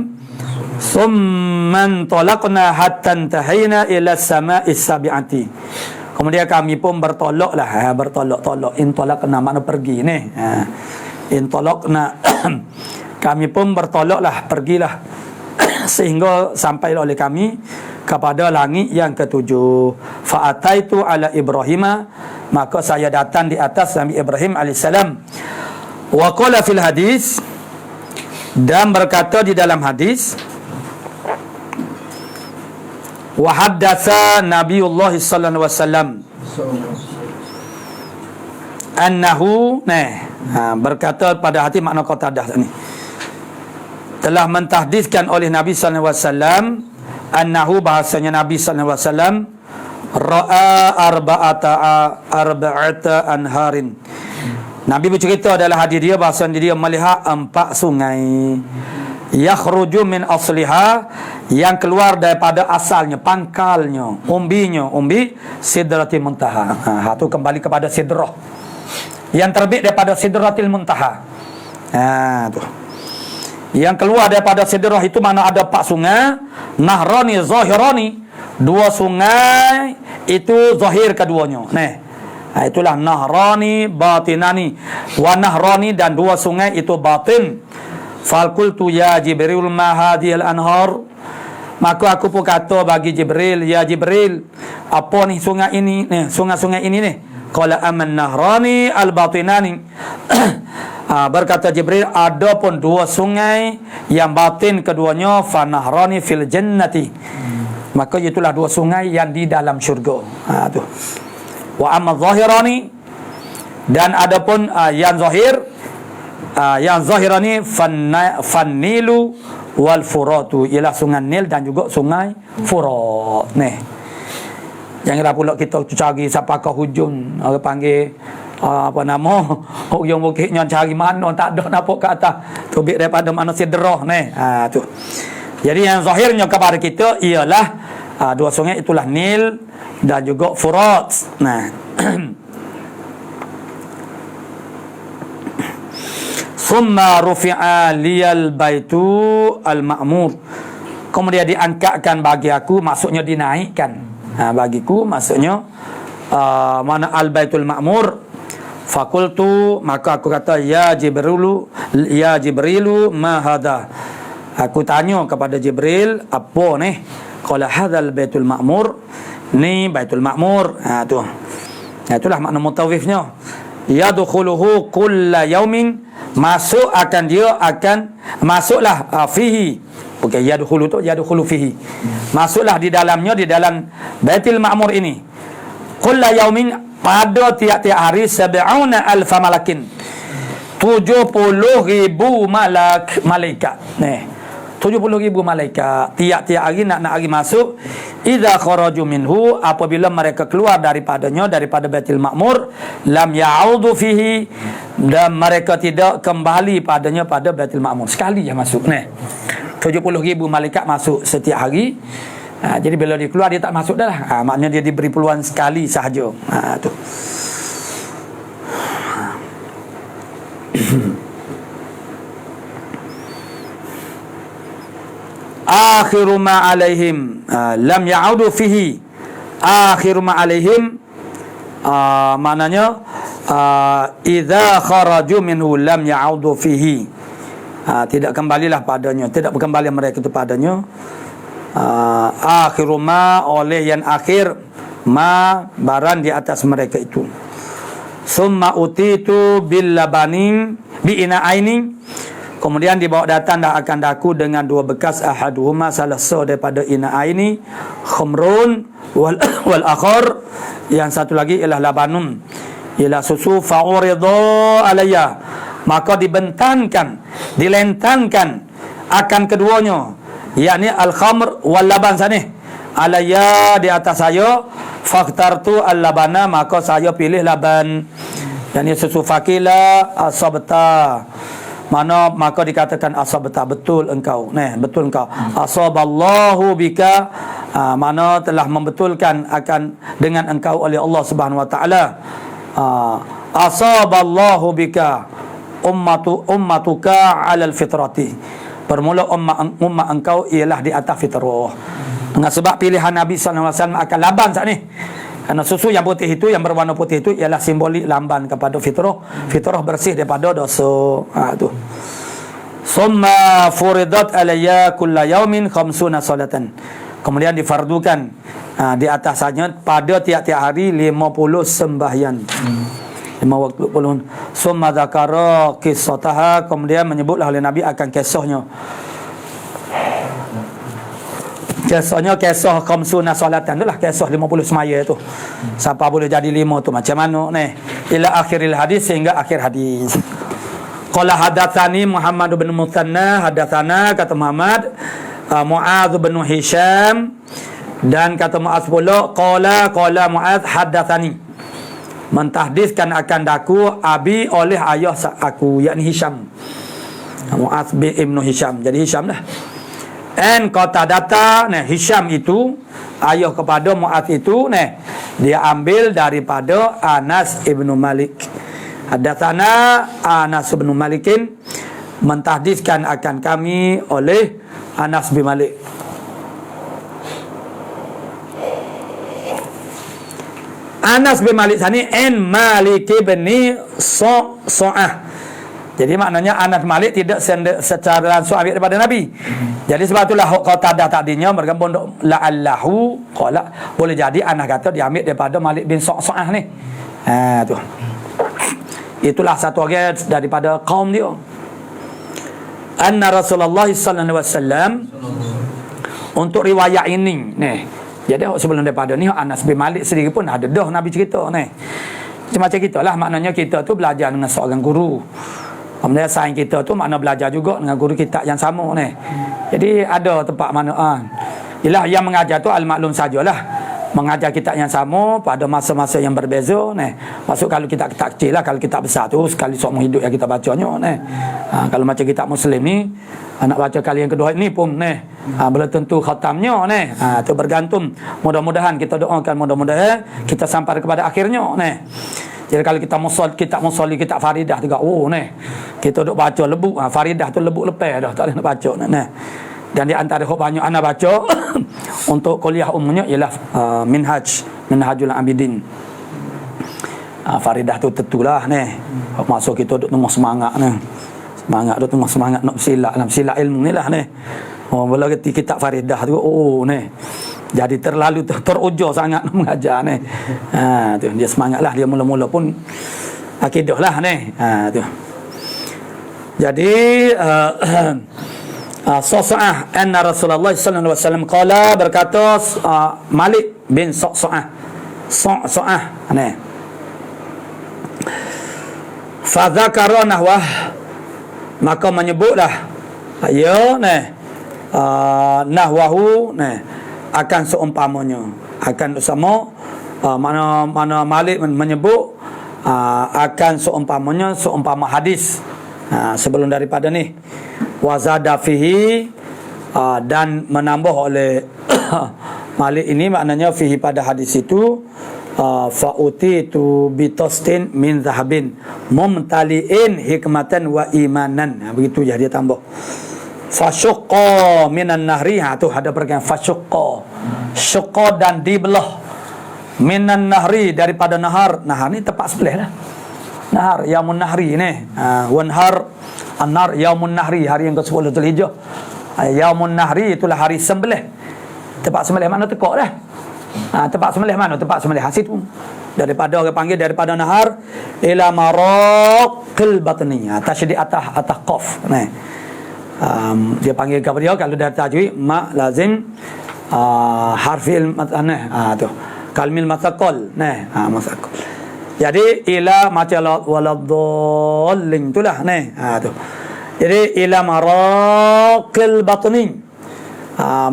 summan talaqna hatta intahayna ila as-sama'i as-sabi'ati. Kemudian kami pun bertolaklah, bertolak intolakna makna pergi ni. Intolakna kami pun bertolaklah, pergilah sehingga sampai oleh kami kepada langit yang ketujuh. Fa ataitu ala Ibrahim, maka saya datang di atas Nabi Ibrahim alaihissalam. Wa qala fil hadis, dan berkata di dalam hadis, wa haddatsa Nabiullah sallallahu alaihi wasallam annahu berkata pada hati makna Qatadah ni telah mentahdiskan oleh Nabi sallallahu alaihi wasallam annahu bahasanya Nabi sallallahu alaihi wasallam ra'a arba'ata anharin. Nabi bercerita adalah hadis dia bahasanya dia melihat 4 sungai yakhruju min asliha, yang keluar daripada asalnya, pangkalnya, umbi sidratil muntaha. Itu kembali kepada sidrah yang terbit daripada sidratil muntaha. Tu yang keluar daripada sidrah itu mana ada 4 sungai, nahrani zahirani, 2 sungai itu zahir keduanya. Itulah nahrani batinani wa nahrani, dan 2 sungai itu batin. Falqultu ya Jibril ma hadhil anhar, maka aku pun kata bagi Jibril, ya Jibril, apa ni sungai ini ni, sungai-sungai ini ni? Qala aman nahrani al-batinani. Berkata Jibril, ada pun 2 sungai yang batin keduanya, fa nahrani fil jannati, maka itulah 2 sungai yang di dalam syurga. Tu. Wa amma zahirani, dan ada pun yang zahir, yang zahirani fannilu wal furatu, ialah sungai Nil dan juga sungai Furat. Janganlah pula kita cari siapa ke hujung, orang panggil apa nama hujung bukitnya, cari mana tak ada nampak ke atas, tubik daripada mana sidrah tu. Jadi yang zahirnya kepada kita ialah 2 sungai, itulah Nil dan juga Furat. Summa rufi'a liyal baitu al-ma'mur, kemudian diangkatkan bagi aku, maksudnya dinaikkan bagiku, maksudnya mana al-baitul ma'mur. Fakultu, maka aku kata, ya Jibrilu ma hadha, aku tanya kepada Jibril, apa ni? Qala hadzal baitul ma'mur, ni baitul ma'mur. Tu itulah makna mutawifnya. yadkhuluhu kulla yaumin, masuklah fihi, bukan yadkhulu tu, yadkhulu fihi, masuklah di dalamnya, di dalam Baitul Ma'mur ini, kulla yaumin, pada tiap-tiap hari, 70,000 malakin, 70,000 malaikat. 70,000 malaikat tiap-tiap hari nak hari masuk. Idza kharaju minhu, apabila mereka keluar daripadanya, daripada Baitul Ma'mur, lam ya'udu fihi, dan mereka tidak kembali padanya, pada Baitul Ma'mur. Sekali je masuk. 70,000 malaikat masuk setiap hari. Jadi bila dia keluar, dia tak masuk dah lah. Maknanya dia diberi peluang sekali sahaja. Tu. Akhiru ma alaihim, lam ya'udu fihi, akhiru ma alaihim, maknanya idza kharaju minhu lam ya'udu fihi, tidak kembalilah padanya, tidak kembali mereka kepadanya. Akhiru ma, oleh yang akhir, ma, barang di atas mereka itu. Summa utitu bil labanin bi ina'aini, kemudian dibawa datang dah akan daku dengan dua bekas, ahaduhuma, salah seorang daripada ina'aini khumrun, wal akhar, yang satu lagi ialah labanun, ialah susu, fa'uridha alayya, maka dibentangkan, dilentangkan akan keduanya, yakni al-khamr wal laban sana, alayya, di atas saya, fakhtartu al-labana, maka saya pilih laban, yakni susu fakila asabta, mana maka dikatakan asabta, betul engkau, betul engkau, asaballahu bika, mana telah membetulkan akan dengan engkau oleh Allah Subhanahu wa taala. Asaballahu bika ummatuka 'alal fitrati, bermula ummah engkau ialah di atas fitrah. Dengan sebab pilihan Nabi sallallahu alaihi wasallam akan laban saat ni, kerana susu yang putih itu, yang berwarna putih itu ialah simbolik lamban kepada fitrah. Fitrah bersih daripada dosa. Tu. Summa furidat alayya kulla yaumin 50 salatan. Kemudian difardukan di atasnya pada tiap-tiap hari 50 sembahyang. 5 waktu puluh. Summa dzakara qissataha, kemudian menyebutlah oleh Nabi akan kisahnya. Kisahnya kisah khamsuna salatan tu lah, kisah 50 semaya tu. Siapa boleh jadi 5 tu macam mana ila akhiril hadis, sehingga akhir hadis. Qala hadatsani Muhammad bin Muthanna, hadatsana, kata Muhammad, Muadz bin Hisham, dan kata Muadz pula qala Muadz hadatsani, mentahdiskan akan daku abi oleh ayah aku, yakni Hisham, Muadz bin Ibnu Hisham, jadi Hisham dah. And Qatadata, Hisham itu ayah kepada Mu'adz itu, dia ambil daripada Anas ibnu Malik. Hadatsana Anas ibnu Malikin, mentahdiskan akan kami oleh Anas bin Malik. Anas bin Malik sani en Malik bin So'ah. Jadi maknanya Anas Malik tidak secara langsung ambil daripada Nabi. Jadi sebab itulah Qatadah tadinya bergabung la'allahu qala, boleh jadi Anas kata dia ambil daripada Malik bin So'ah ni. Tu. Itulah satu orang daripada kaum dia. Anna Rasulullah sallallahu alaihi wasallam, untuk riwayat ini jadi sebelum daripada ni Anas bin Malik sendiri pun ada dah Nabi cerita macam gitulah, maknanya kita tu belajar dengan seorang guru. Kemudian sains kita tu makna belajar juga dengan guru kita yang sama Jadi ada tempat mana ialah yang mengajar tu al-maklum sajalah, mengajar kita yang sama pada masa-masa yang berbeza Maksud kalau kita kecil lah, kalau kita besar tu sekali seumur hidup yang kita bacanya kalau macam kita Muslim ni, nak baca kali yang kedua ni pun belum tentu khatamnya tu bergantung. Mudah-mudahan kita doakan, mudah-mudahan kita sampai kepada akhirnya Jadi kalau kita musolli kita faridah juga, kita duk baca lebuk, faridah tu lebuk lepas dah, tak boleh nak baca Dan di antara hok banyak anak baca untuk kuliah umumnya ialah Minhajul Abidin. Faridah tu tentulah masuk kita duk tengah semangat semangat duk tengah semangat nak sila ilmu ni lah bila kita faridah tu jadi terlalu teruja sangat mengajar tu dia semangatlah, dia mula-mula pun akidah lah ni. Tu. Jadi Sa'sa'ah anna Rasulullah sallallahu alaihi wasallam qala, berkata Malik bin Sa'sa'ah ni, fa dzakara nahwah, maka menyebutlah ya ni nahwahu ni akan seumpamanya, akan sama mana Malik menyebut akan seumpama hadis sebelum daripada ni. Wazada fihi, dan menambah oleh Malik ini, maknanya fihi pada hadis itu, fa'uti tu bitostin min zahabin mumtali'in hikmatan wa imanan. Begitu je dia tambah. Fasyuqqa minan nahri, tu ada perkataan fasyuqqa, syuqqa dan dibelah, minan nahri daripada nahar. Nahar ni tempat sebelah lah. Nahar yaumun nahri ni, wanhar an-nar yaumun nahri, hari yang ke-10 Zulhijjah. Yaumun nahri itulah hari sembelih. Tempat sembelih mana tekak dah. Tempat sembelih mana? Tempat sembelih situ. Daripada orang panggil daripada nahar ila maraqil batni. Tasydid atas qaf. Nah. Dia panggil kepada dia kalau dah tajwid ma lazim harfil mat'anah. Tu. Kalmil matsaqal. Nah, matsaqal. Jadi ila macam waladhdallin itulah ni. Tu. Jadi ila maraqil batni.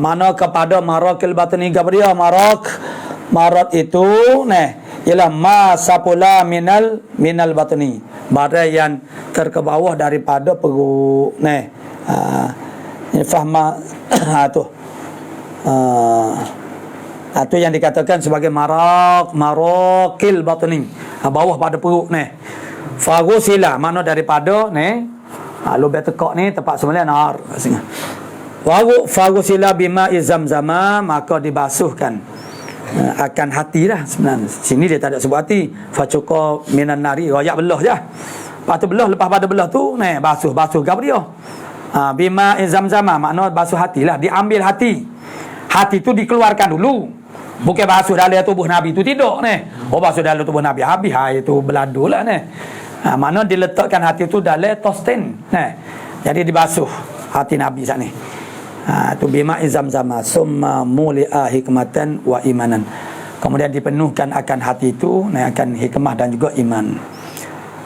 Mana kepada maraqil batni, kepada dia marak itu ialah ma sapula minal batni, badan yang terkebawah daripada perut. Ini fahma tu. Itu yang dikatakan sebagai maraqil batni, bawah pada perut ni. Fagusila, mana daripada ni lubang tekak ni tempat semula nahar. Fagusila bima izamzama, maka dibasuhkan akan hati lah sebenarnya. Sini dia tak ada sebut hati. Facuqa minan nari, royak belah je. Lepas tu belah, lepas pada belah tu basuh kepada dia. Bima izamzama, makna basuh hati lah. Diambil hati. Hati tu dikeluarkan dulu. Bukan basuh dalam tubuh Nabi tu, tidak ni. Basuh dalam tubuh Nabi habis itu beladu lah ni. Makna diletakkan hati tu dalam tostin. Jadi dibasuh hati Nabi saat ni. Tu bima izamzama summa muli'a hikmatan wa imanan. Kemudian dipenuhkan akan hati itu akan hikmah dan juga iman.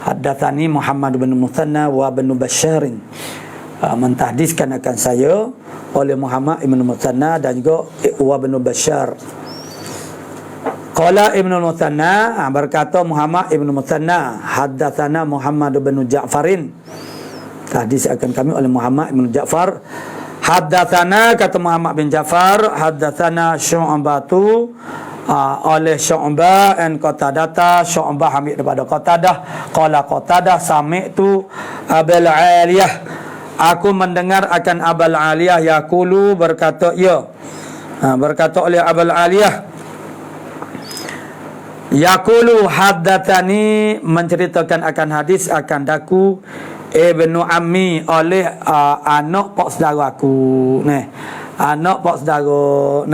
Haddatsani Muhammad bin Muthanna wa bin Bashar, mentahdiskan akan saya oleh Muhammad ibn Muthanna dan juga wa bin Bashar. Qala Ibnu Muthanna, berkata Muhammad ibn Muthanna, haddatsana Muhammad bin Ja'farin, tahdis akan kami oleh Muhammad ibn Ja'far. Haddatsana, kata Muhammad bin Ja'far, haddatsana Syu'batu, oleh Syu'bah an Qatadah, Syu'bah ambil daripada Qatadah. Qala Qatadah sami'tu Abul Aliyah, aku mendengar akan Abul Aliyah yaqulu, berkata berkata oleh Abul Aliyah, yaqulu haddatsani, menceritakan akan hadis akan daku ibnu ammi, oleh anak pak saudara aku. Anak pak saudara.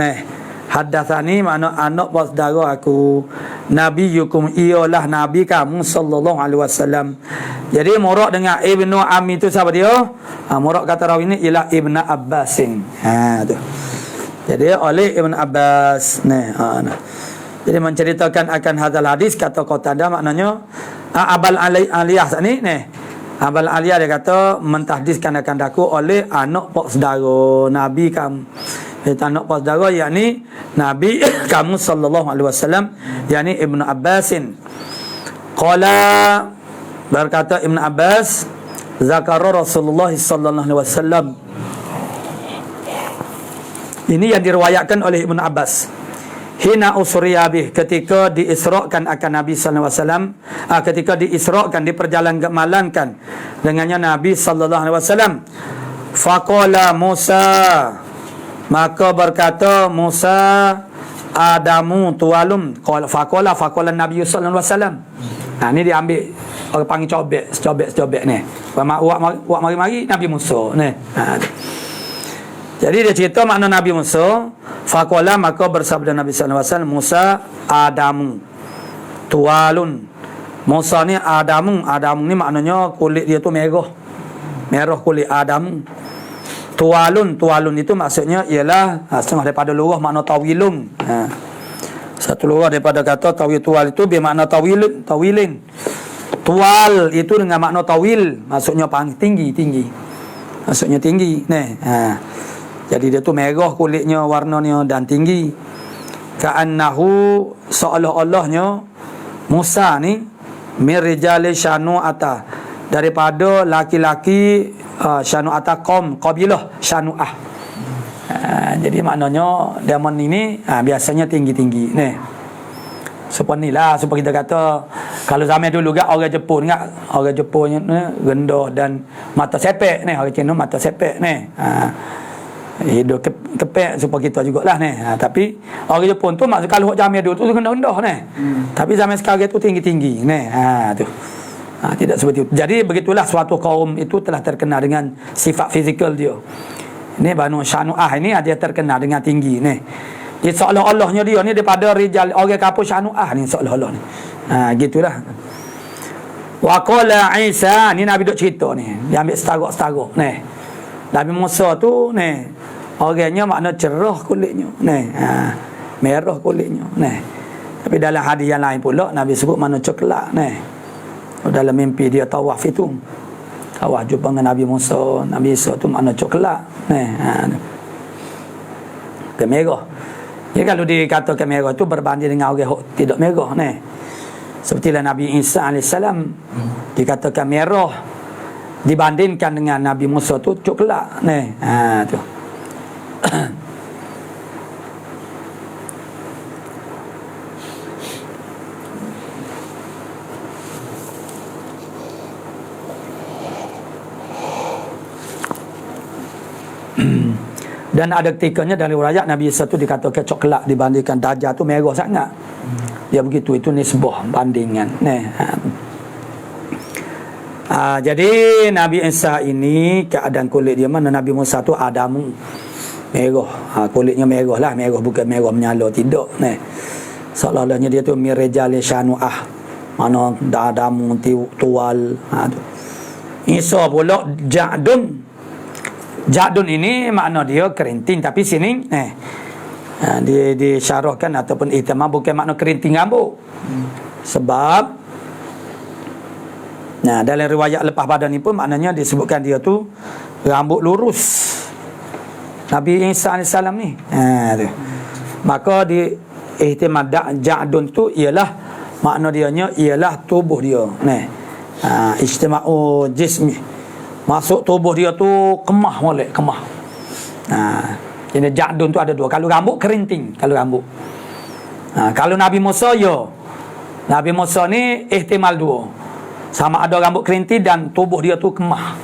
Haddatsani makna anak pak saudara aku. Nabiyukum, ialah nabi kamu sallallahu alaihi wasallam. Jadi murak dengan ibnu ammi tu siapa dia? Murak kata rawi ni ialah Ibnu Abbasin. Tu. Jadi oleh Ibnu Abbas. Jadi menceritakan akan hadal hadis, kata Qatadah, maknanya Abul Aliyah ni Abul Aliyah dia kata mentahdiskan akan daku oleh anak pak saudara Nabi kamu. Anak pak saudara yakni Nabi kamu sallallahu alaihi wasallam, yakni Ibnu Abbasin. Qala, berkata Ibnu Abbas, zakara Rasulullah sallallahu alaihi wasallam. Ini yang diriwayatkan oleh Ibnu Abbas. Hina usriya bih, ketika diisrakan akan Nabi sallallahu alaihi wasallam, ketika diisrakan, diperjalankan dengannya Nabi sallallahu alaihi wasallam. Faqala Musa, maka berkata Musa, Adamu tualum. Faqala Nabi sallallahu alaihi wasallam. Ini diambil orang panggil cobek ni. Wak mari-mari Nabi Musa ni. Jadi dia cerita makna Nabi Musa. Faqala, maka bersabda Nabi sallallahu alaihi wasallam, Musa Adamu tualun, Musa ni Adamu ni maknanya kulit dia tu merah. Merah kulit Adamu. Tualun itu maksudnya ialah setengah daripada lurah makna tawilun. Satu lurah daripada kata tawil tual itu bermakna tawilin. Tual itu dengan makna tawil, maksudnya tinggi. Maksudnya tinggi. Jadi dia tu merah kulitnya, warnanya dan tinggi. Ka'annahu seolah-olahnya Musa ni mirjali syanu'ata, daripada laki-laki syanu'ata qabilah syanu'ah. Jadi maknanya diamond ini biasanya tinggi-tinggi ni. Supaya kita kata kalau zaman dulu orang Jepun orang Jepun ni rendah dan mata sepek ni, orang Cina mata sepek ni. Hidup kepek supaya kita jugalah ni. Tapi orang Jepun tu maksud kalau zaman dulu tu rendah-rendah ni. Tapi zaman sekarang tu tinggi-tinggi ni. Tu. Tidak seperti itu. Jadi begitulah suatu kaum itu telah terkenal dengan sifat fizikal dia. Ini Banu Syanu'ah ini dia terkenal dengan tinggi ni. Dia seolah-olahnya dia ni daripada rijal orang kapur Syanu'ah ni seolah-olah ni. Gitulah. Wa qala Isa, ni Nabi duk cerita ni. Dia ambil setara-setara ni. Nabi Musa tu ni orangnya makna cerah kulitnya ni. Merah kulitnya ni. Tapi dalam hadis yang lain pula Nabi sebut makna coklat ni. Dalam mimpi dia tawaf itu. Tawaf jumpa dengan Nabi Musa, Nabi Isa tu makna coklat ni. Kemerah. Jadi kalau dikatakan merah tu berbanding dengan orang tidak merah ni. Sepertilah Nabi Isa AS dikatakan merah dibandingkan dengan Nabi Musa tu coklat ni. Tu. Dan ada ketikanya dari riwayat Nabi Isa tu dikatakan coklat dibandingkan Dajjal tu merah sangat. Dia begitu, itu nisbah bandingan. Jadi Nabi Isa ini keadaan kulit dia mana Nabi Musa tu Adamu merah. Kulitnya merah lah, merah bukan merah menyala, tidak. Seolah-olahnya dia tu mirjali syanu'ah. Mana Adamu tual. Isa pula Ja'dun ini makna dia kerinting, tapi sini dia disyarahkan ataupun ihtimal bukan makna kerinting rambut. Sebab dalam riwayat lepas pada ni pun maknanya disebutkan dia tu rambut lurus. Nabi Isa AS ni. Tu. Maka di ihtimal Ja'dun tu ialah makna dianya ialah tubuh dia. Ijtima'u jismi. Masuk tubuh dia tu kemah molek, kemah. Jadi Ja'dun tu ada dua. Kalau rambut kerinting, kalau rambut. Kalau Nabi Musa Nabi Musa ni ihtimal dua. Sama ada rambut kerinting dan tubuh dia tu kemah.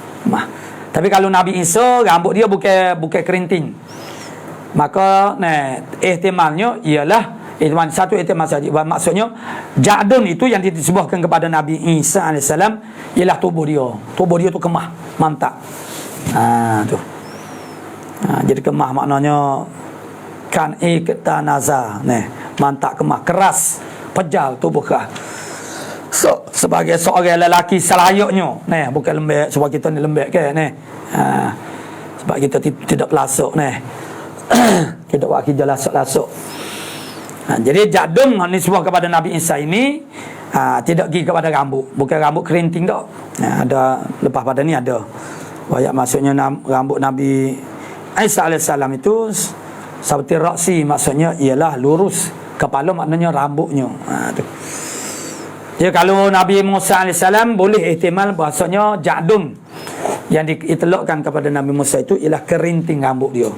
Tapi kalau Nabi Isa rambut dia bukan kerinting. Maka ihtimalnya ialah satu ihtimal saja. Maksudnya Ja'dun itu yang disebutkan kepada Nabi Isa AS ialah tubuh dia. Tubuh dia tu kemah, mantap. Tu. Jadi kemah maknanya kan iktanaza, mantap kemah, keras, pejal tubuh keras. Sebagai seorang lelaki selayaknya, bukan lembek sebab kita ni lembek ke sebab kita tidak pelasuk tidak buat kerja lasuk-lasuk. Jadi Ja'dun nisbah kepada Nabi Isa ini tidak pergi kepada rambut, bukan rambut kerinting tak. Ada lepas pada ni ada banyak maksudnya rambut Nabi Isa AS itu seperti raksi, maksudnya ialah lurus, kepala maknanya rambutnya. Tu. Jadi kalau Nabi Musa AS boleh ihtimal bahasanya Ja'dun yang diitlakkan kepada Nabi Musa itu ialah kerinting rambut dia.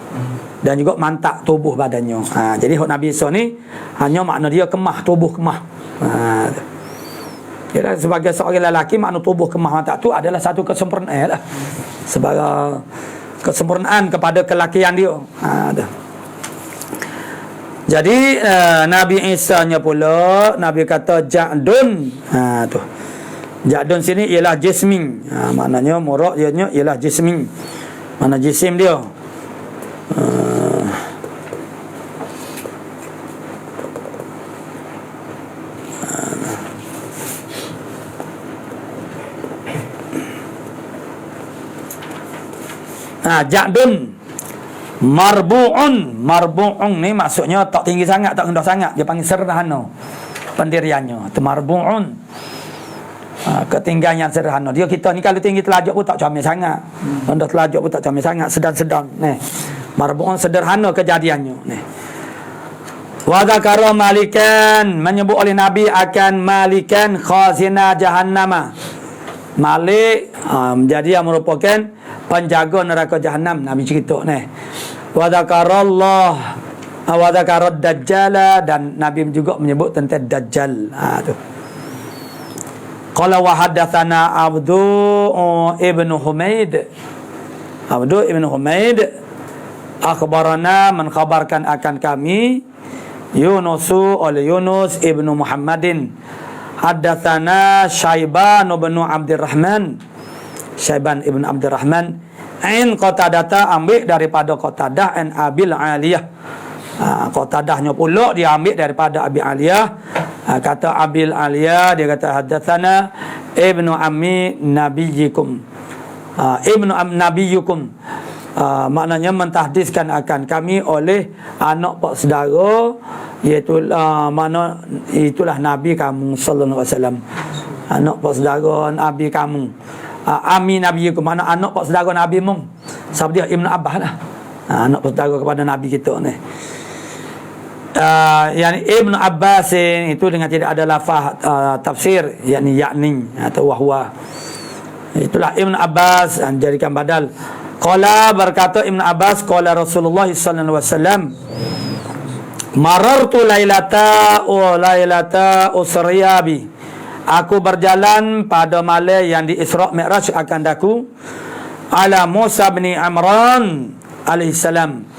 Dan juga mantak tubuh badannya. Jadi Nabi Isa ni hanya makna dia kemah, tubuh kemah. Jadi sebagai seorang lelaki makna tubuh kemah mantak tu adalah satu kesempurnaan lah. Sebagai kesempurnaan kepada kelakian dia. Jadi Nabi Isa nya pula Nabi kata Ja'dun. Tu. Ja'dun sini ialah jismin. Maknanya murak ianya ialah jismin. Mana jisim dia? Ja'dun marbu'un ni maksudnya tak tinggi sangat, tak rendah sangat. Dia panggil sederhana pendiriannya. Itu marbu'un. Ketinggian yang sederhana. Dia kita ni kalau tinggi telajak pun tak comel sangat. Rendah telajak pun tak comel sangat, sedang-sedang. Marbu'un sederhana kejadiannya. Wa dzakara malikan, menyebut oleh Nabi akan malikan khazina jahannama. Malik jadi yang merupakan penjaga neraka jahanam. Nabi cerita ni. Wa dzakarallah wa dzakarad dajjal, dan Nabi juga menyebut tentang dajjal. Tu. Qala wa haddatsana Abdu ibn Humaid. Abdu ibn Humaid akhbarana, mengkhabarkan akan kami Yunusu oleh Yunus ibn Muhammadin. Haddatsana Syaiban bin Abdurrahman. Syaiban ibn Abdurrahman in Qatadah, ambil daripada Qatadah an Abil Aliyah. Qatadahnya pula dia ambil daripada Abi Aliyah. Kata Abil Aliyah, dia kata haddatsana ibnu ammi nabiyikum. Ibnu nabiyukum, maknanya mentahdiskan akan kami oleh anak pak saudara, iaitu mana itulah Nabi kamu sallallahu alaihi wasallam. Anak pak saudara Nabi kamu. Ami nabiyikum, mana anak pak saudara Nabi mung. Siapa dia? Ibnu Abbas lah. Anak pak saudara kepada Nabi kita ni. Yani Ibnu Abbas itu dengan tidak ada lafaz tafsir, yakni atau wahwa. Itulah Ibnu Abbas, jadikan badal. Qala, berkata Ibnu Abbas, qala Rasulullah sallallahu alaihi wasallam, marartu lailata usriyabi, aku berjalan pada malam yang di Isra Mi'raj akan daku, ala Musa bin Imran alaihi salam,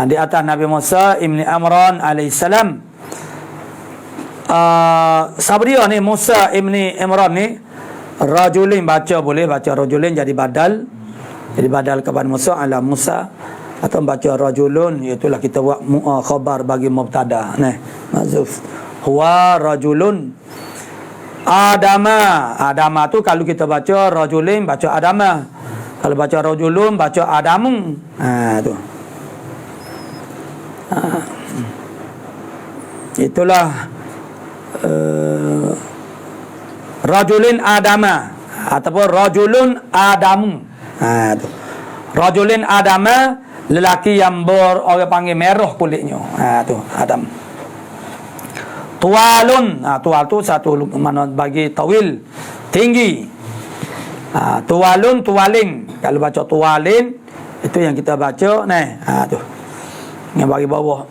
di atas Nabi Musa ibn Imran alaihi salam. Siapa dia ni Musa ibn Imran ni? Rajulin, baca boleh baca rajulin jadi badal. Jadi badal kepada Musa ala Musa, atau baca rajulun, itulah kita buat khabar bagi mubtada. Mazuf huwa rajulun Adama tu kalau kita baca rajulin baca Adama. Kalau baca rajulun baca Adamu. Tu. Itulah rajulin Adama ataupun rajulun Adamu. Tu. Rajulin Adama, lelaki yang orang panggil merah kulitnya. Tu Adam. Tualun, tual tu satu mana bagi tawil, tinggi. Tualun, tualin. Kalau baca tualin, itu yang kita baca ni. Tu. Yang bagi bawah.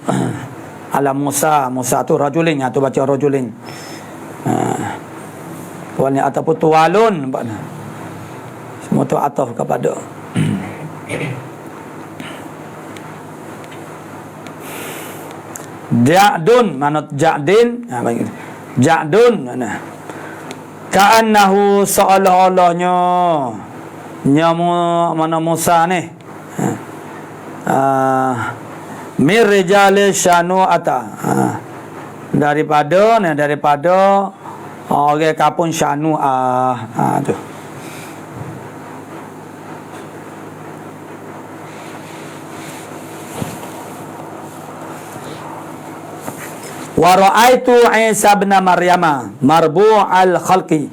Ala Musa tu rajulin, tu baca rajulin. Tualin ataupun tualun, semua tu ataf kepada. Ja'dun, mana Ja'din? Ja'dun mana? Ka'annahu seolah-olahnya nyamu mana Musa ni. Mir rijali syanu'ata. Daripada orang kapun syanu'ah. Tu. Wa ra'aitu Isa bin Maryam marbu'al khalqi.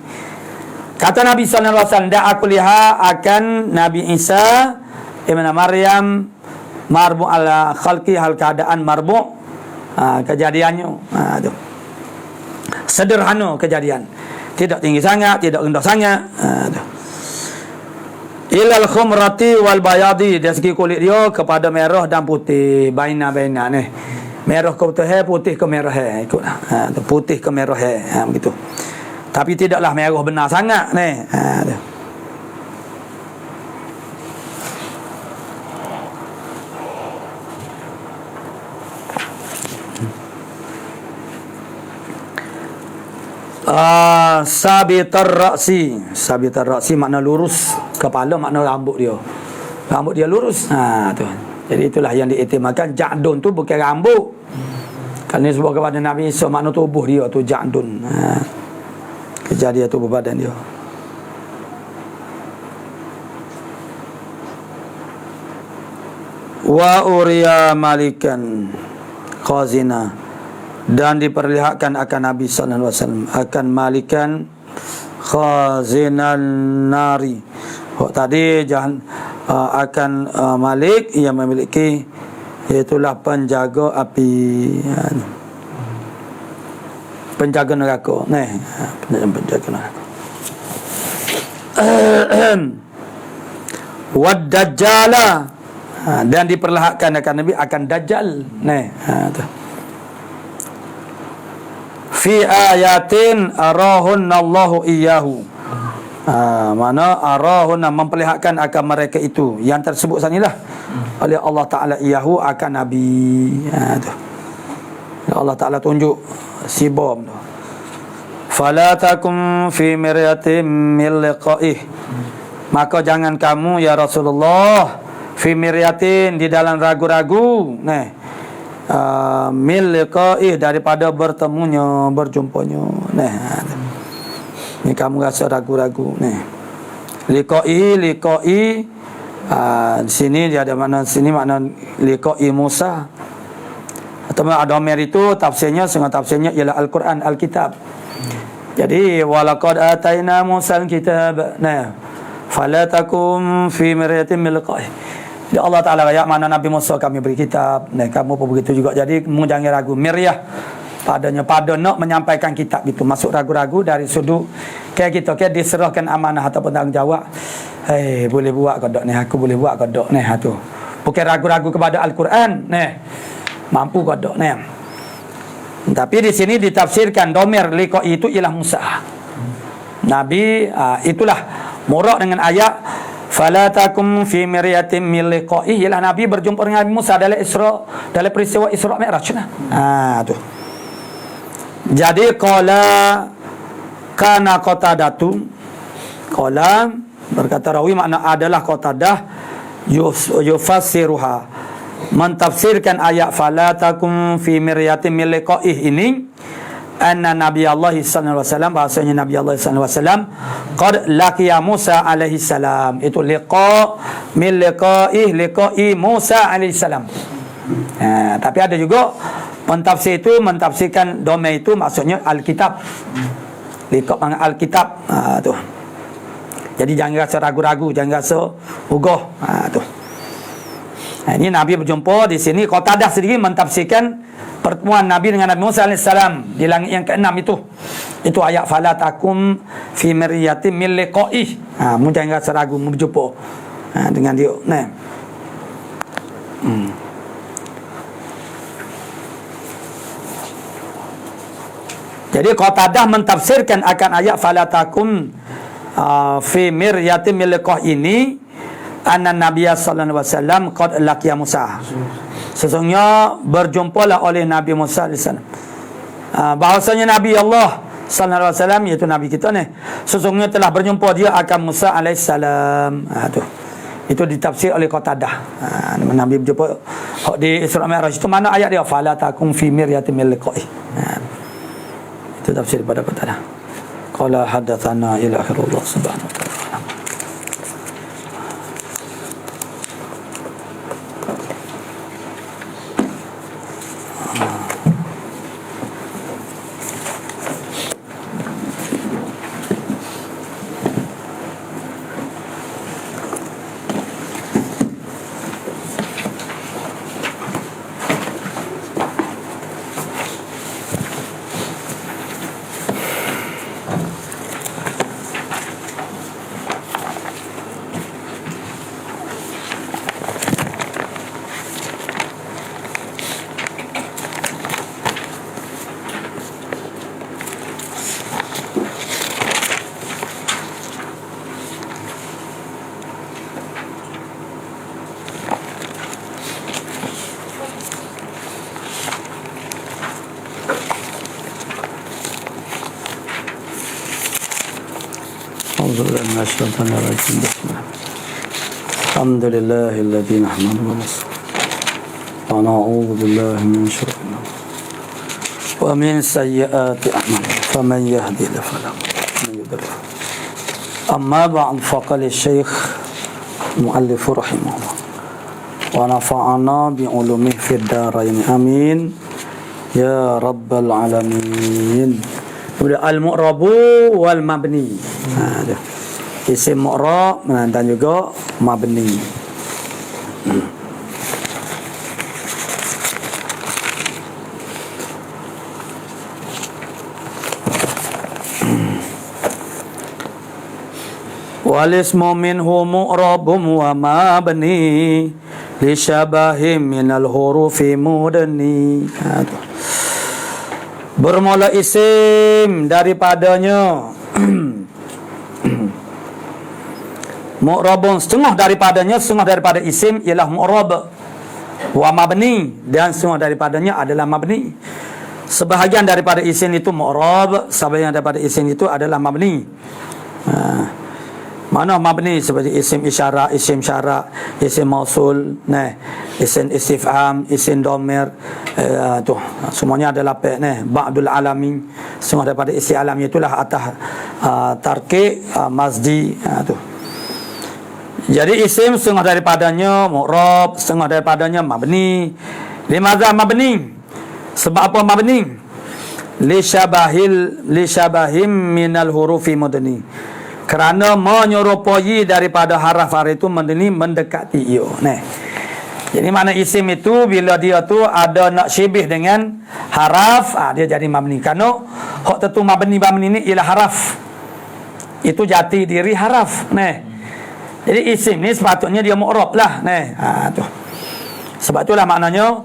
Kata Nabi sallallahu alaihi wasallam, aku lihat akan Nabi Isa ibn Maryam marbu'al khalqi, hal keadaan marbu', kejadiannya. Tu. Sederhana kejadian. Tidak tinggi sangat, tidak rendah sangat. Tu. Ilal khumrati wal bayadi, dari segi kulit dia kepada merah dan putih, baina ni. Merah ke putih, putih ke merah, ikutlah. Putih ke merah, begitu. Tapi tidaklah merah benar sangat ni. Sabitar ra'si makna lurus kepala, makna rambut dia. Rambut dia lurus. Tu. Jadi itulah yang diiktimalkan. Ja'dun tu bukan rambut. Kalau ni sebut kepada Nabi Isa, makna tubuh dia tu Ja'dun. Kejadian tubuh badan dia. Wa uriya malikan khazina, dan diperlihatkan akan Nabi sallallahu alaihi wasallam akan malikan khazinan nari. Tadi jangan akan malik yang memiliki, iaitulah penjaga api, penjaga neraka. Penjaga neraka. Wad dajjala, dan diperlihatkan akan Nabi akan dajjal. Fi ayatin arahunallahu iyyahu. Mana arahunna, memperlihatkan akan mereka itu yang tersebut sanilah oleh Allah Ta'ala iyyahu akan Nabi. Allah Ta'ala tunjuk si bom tu. Fala takum fi miryatin min liqa'ih, maka jangan kamu ya Rasulullah fi miryatin, di dalam ragu-ragu, min liqa'ih, daripada bertemunya, berjumpanya. Ni kamu rasa ragu-ragu. Liqa'i di sini dia ada makna, sini makna liqa'i Musa. Atau Adomir itu tafsirnya, setengah tafsirnya ialah Al-Quran, Al-Kitab. Jadi walaqad ataina Musa al-kitab. Fala takum fi miryatin min liqa'ih. Jadi Allah Ta'ala ayat mana Nabi Musa kami beri kitab. Kamu pun begitu juga. Jadi kamu jangan ragu. Miryah padanya, pada nak menyampaikan kitab itu. Masuk ragu-ragu dari sudut kayak kita, kayak diserahkan amanah ataupun tanggungjawab. Boleh buat ke tak ni? Aku boleh buat ke tak ni? Tu. Bukan ragu-ragu kepada Al-Quran. Mampu ke tak ni? Tapi di sini ditafsirkan domir liqa'i itu ialah Musa. Nabi itulah murak dengan ayat fala takum fi miryatin min liqa'i, ialah Nabi berjumpa dengan Nabi Musa dalam Isra, dalam peristiwa Isra Mi'raj. Tu. Jadi qala kana qatadatu, qala berkata rawi makna adalah Qatadah yufassiruha, mentafsirkan ayat fala takum fi miryatin min liqa'ih ini, anna Nabi Allah sallallahu alaihi wasallam, bahasanya Nabi Allah sallallahu alaihi wasallam qad laqiya Musa alaihi salam. Itu liqa min liqa'i Musa alaihi salam. Tapi ada juga mentafsir itu, mentafsirkan domain itu maksudnya Alkitab. Liqa dengan Alkitab. Tu. Jadi jangan rasa ragu-ragu, jangan rasa ugah. Tu. Ini Nabi berjumpa di sini. Qatadah sendiri mentafsirkan pertemuan Nabi dengan Nabi Musa AS di langit yang ke-6 itu. Itu ayat fala takum fi miryatin min liqa'ih. Mu jangan rasa ragu mu berjumpa dengan dia. Jadi Qatadah mentafsirkan akan ayat fala takum fi miryatin min liqa'ih ini, anna Nabiya sallallahu alaihi wasallam qad laqiya Musa. Sesungguhnya berjumpalah oleh Nabi Musa alaihi salam. Bahasanya Nabi Allah sallallahu alaihi wasallam, iaitu Nabi kita ni, sesungguhnya telah berjumpa dia akan Musa alaihi salam. Tu. Itu ditafsir oleh Qatadah. Nabi berjumpa di Isra Mi'raj itu, mana ayat dia fala takum fi miryatin min liqa'ih. Itu tafsir pada Qatadah. Qala hadatsana ila akhirullah subhanahu wa ta'ala. Alhamdulillahilladzi nahmaduhu wa nasta'inuhu wa na'udzu billahi min syururi wa min sayyiati a'malina faman yahdihillahu fala mudilla lahu. Amma ba'd, faqala Syekh Mu'allif rahimahullah wa nafa'ana bi ulumi fid dharain amin ya rabbal alamin. Kemudian al-mu'rabu wal mabni. Isim mu'rab dan juga mabni. Wal ismu minhu mu'rabum wa mabni li syabahim minal hurufi mudni. Bermula isim daripadanya mu'rabun, setengah daripada isim ialah mu'rab, wa mabni, dan setengah daripadanya adalah mabni. Sebahagian daripada isim itu mu'rab, sebahagian daripada isim itu adalah mabni. Mana mabni seperti isim isyarat, isim syarat, isim mausul, isim istifham, isim dhamir, tu semuanya adalah ba'dul alamin. Semua daripada isim alam itulah atas tarkik masdi, tu. Jadi isim setengah daripadanya mu'rab, setengah daripadanya mabni. Limadha mabni? Sebab apa mabni? Li syabahim minal hurufi mudni. Kerana menyerupai daripada haraf-haraf itu mendekati ia. Jadi mana isim itu bila dia tu ada nak syibih dengan haraf, dia jadi mabni. Kerana hak tentu mabni ni ialah haraf. Itu jati diri haraf. Jadi isim ni sepatutnya dia mu'rab lah. Tu. Sebab itulah maknanya